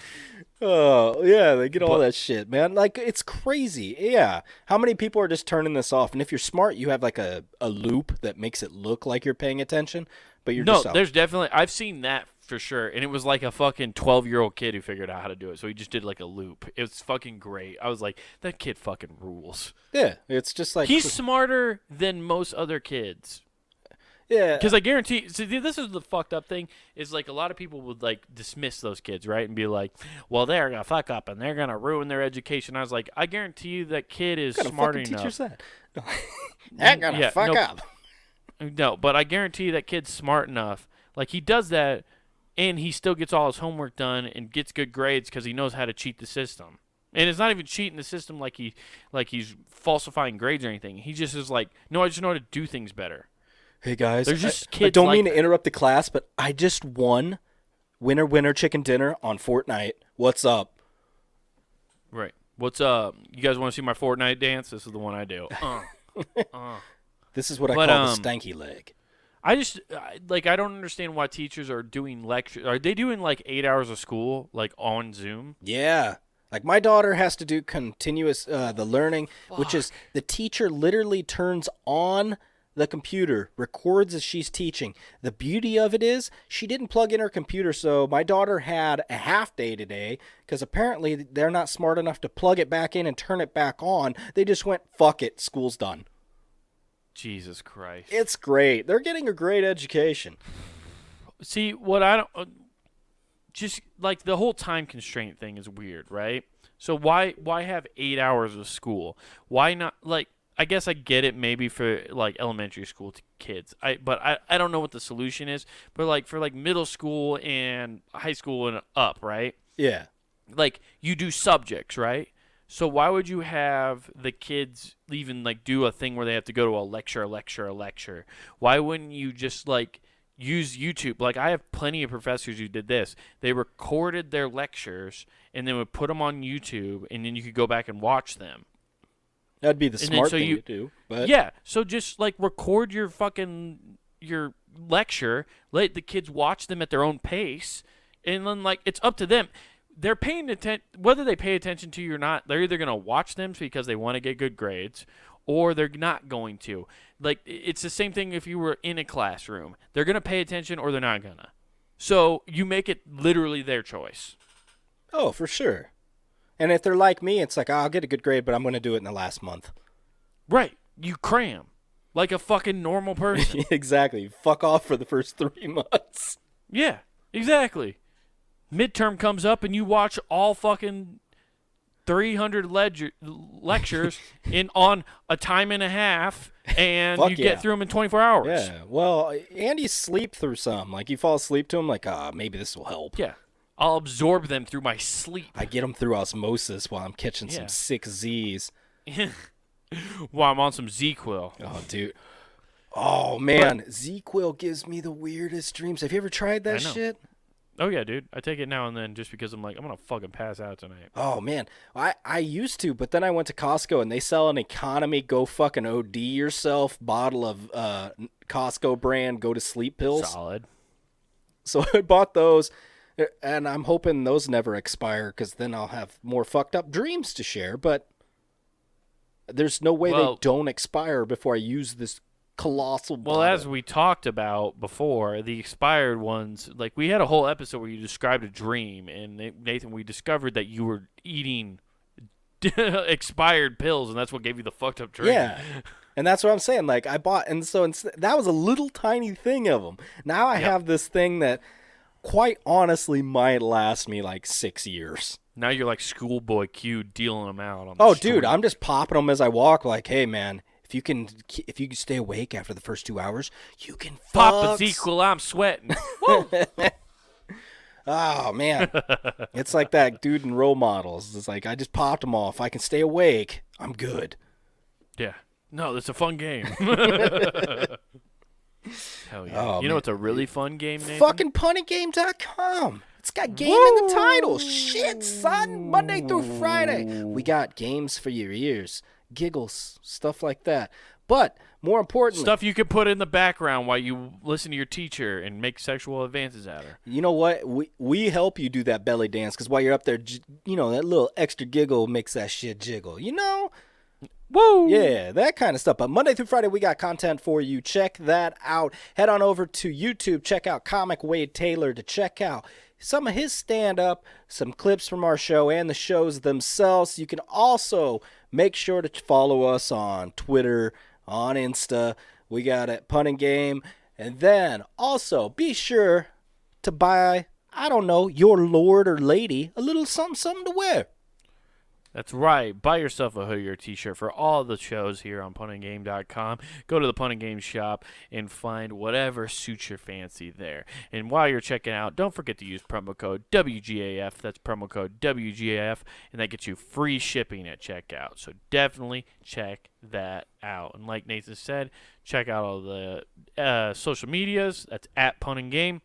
Oh yeah, they get all that shit, man. Like it's crazy. Yeah, how many people are just turning this off? And if you're smart, you have like a loop that makes it look like you're paying attention, but you're No, just out. there's definitely. I've seen that for sure, and it was like a fucking 12-year-old kid who figured out how to do it. So he just did like a loop. It was fucking great. I was like, that kid fucking rules. Yeah, it's just like He's smarter than most other kids. yeah. Because I guarantee, see, this is the fucked up thing, is like a lot of people would like dismiss those kids, right? And be like, well, they're going to fuck up and they're going to ruin their education. I was like, I guarantee you that kid is What kind of smart fucking enough. teacher's that? That gonna Yeah, fuck no. up. No, but I guarantee you that kid's smart enough. Like he does that and he still gets all his homework done and gets good grades because he knows how to cheat the system. And it's not even cheating the system like he's falsifying grades or anything. He just is like, no, I just know how to do things better. Hey guys, There's just I kids don't like mean to that. interrupt the class, but I just won winner chicken dinner on Fortnite. What's up? Right. What's up? You guys want to see my Fortnite dance? This is the one I do. This is what I But, call the stanky leg. I don't understand why teachers are doing lectures. Are they doing like 8 hours of school like on Zoom? Yeah. Like my daughter has to do continuous the learning, which is the teacher literally turns on the computer, records as she's teaching. The beauty of it is she didn't plug in her computer, so my daughter had a half day today because apparently they're not smart enough to plug it back in and turn it back on. They just went, fuck it, school's done. Jesus Christ. It's great. They're getting a great education. See, what I don't just like the whole time constraint thing is weird, right? So why have 8 hours of school? Why not like I guess I get it maybe for like elementary school kids. But I don't know what the solution is. But like for like middle school and high school and up, right? Yeah. Like you do subjects, right? So why would you have the kids even like do a thing where they have to go to a lecture? Why wouldn't you just like use YouTube? Like I have plenty of professors who did this. They recorded their lectures and then would put them on YouTube, and then you could go back and watch them. That'd be the And then smart so thing you- to do. But Yeah, so just like record your lecture, let the kids watch them at their own pace, and then like it's up to them. They're paying attention, whether they pay attention to you or not. They're either gonna watch them because they want to get good grades, or they're not going to. Like it's the same thing if you were in a classroom. They're gonna pay attention or they're not gonna. So you make it literally their choice. Oh, for sure. And if they're like me, it's like, I'll get a good grade, but I'm going to do it in the last month. Right. You cram like a fucking normal person. Exactly. Fuck off for the first 3 months. Yeah, exactly. Midterm comes up and you watch all fucking 300 lectures on a time and a half, and Fuck you yeah. get through them in 24 hours. Yeah. Well, and you sleep through some. Like, you fall asleep to them, like, maybe this will help. Yeah. I'll absorb them through my sleep. I get them through osmosis while I'm catching Yeah. some sick Z's. While I'm on some ZQL. Oh, dude. Oh, man. Z-Quil gives me the weirdest dreams. Have you ever tried that I know. shit? Oh, yeah, dude. I take it now and then just because I'm like, I'm going to fucking pass out tonight. Oh, man. I used to, but then I went to Costco, and they sell an economy go fucking OD yourself bottle of Costco brand go to sleep pills. Solid. So I bought those, and I'm hoping those never expire because then I'll have more fucked up dreams to share. But there's no way Well- they don't expire before I use this colossal Well, bottle. as we talked about before, the expired ones, like we had a whole episode where you described a dream, and Nathan, we discovered that you were eating expired pills, and that's what gave you the fucked up dream. Yeah. And that's what I'm saying. Like, I bought, and so that was a little tiny thing of them. Now I have this thing that, quite honestly, might last me like 6 years. Now you're like schoolboy Q dealing them out. On Oh, the dude, street. I'm just popping them as I walk. Like, hey, man, if you can stay awake after the first 2 hours, you can Pop fuck. Ezekiel, I'm sweating. Woo! Oh, man. It's like that dude in Role Models. It's like, I just popped them all. If I can stay awake, I'm good. Yeah. No, it's a fun game. Hell yeah. Oh, you know man. what's a really fun game, Nathan? Fucking punninggame.com. It's got game in the title. Shit, son. Monday through Friday. We got games for your ears, giggles, stuff like that. But more importantly, Stuff you can put in the background while you listen to your teacher and make sexual advances at her. you know what? We help you do that belly dance because while you're up there, you know, that little extra giggle makes that shit jiggle. You know? Woo! Yeah, that kind of stuff. But Monday through Friday, we got content for you. Check that out. Head on over to YouTube. Check out Comic Wade Taylor to check out some of his stand-up, some clips from our show, and the shows themselves. You can also make sure to follow us on Twitter, on Insta. We got it, Punning Game. And then also be sure to buy, I don't know, your lord or lady a little something to wear. That's right. Buy yourself a hoodie or t-shirt for all the shows here on punninggame.com. Go to the Punning Game shop and find whatever suits your fancy there. And while you're checking out, don't forget to use promo code WGAF. That's promo code WGAF, and that gets you free shipping at checkout. So definitely check that out. And like Nathan said, check out all the social medias. That's at Punning Game.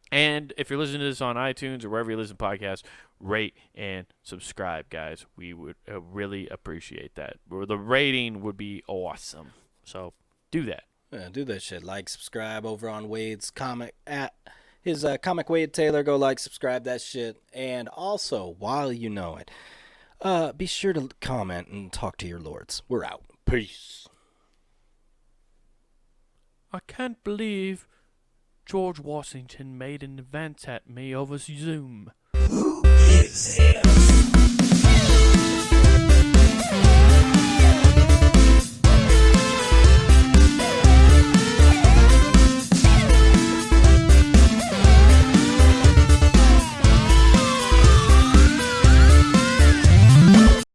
And if you're listening to this on iTunes or wherever you listen to podcasts, rate and subscribe, guys. We would really appreciate that. The rating would be awesome. So do that. Yeah, do that shit. Like, subscribe over on Wade's comic at his Comic Wade Taylor. Go like, subscribe that shit. And also, while you know it, be sure to comment and talk to your lords. We're out. Peace. I can't believe George Washington made an advance at me over Zoom. Who is him?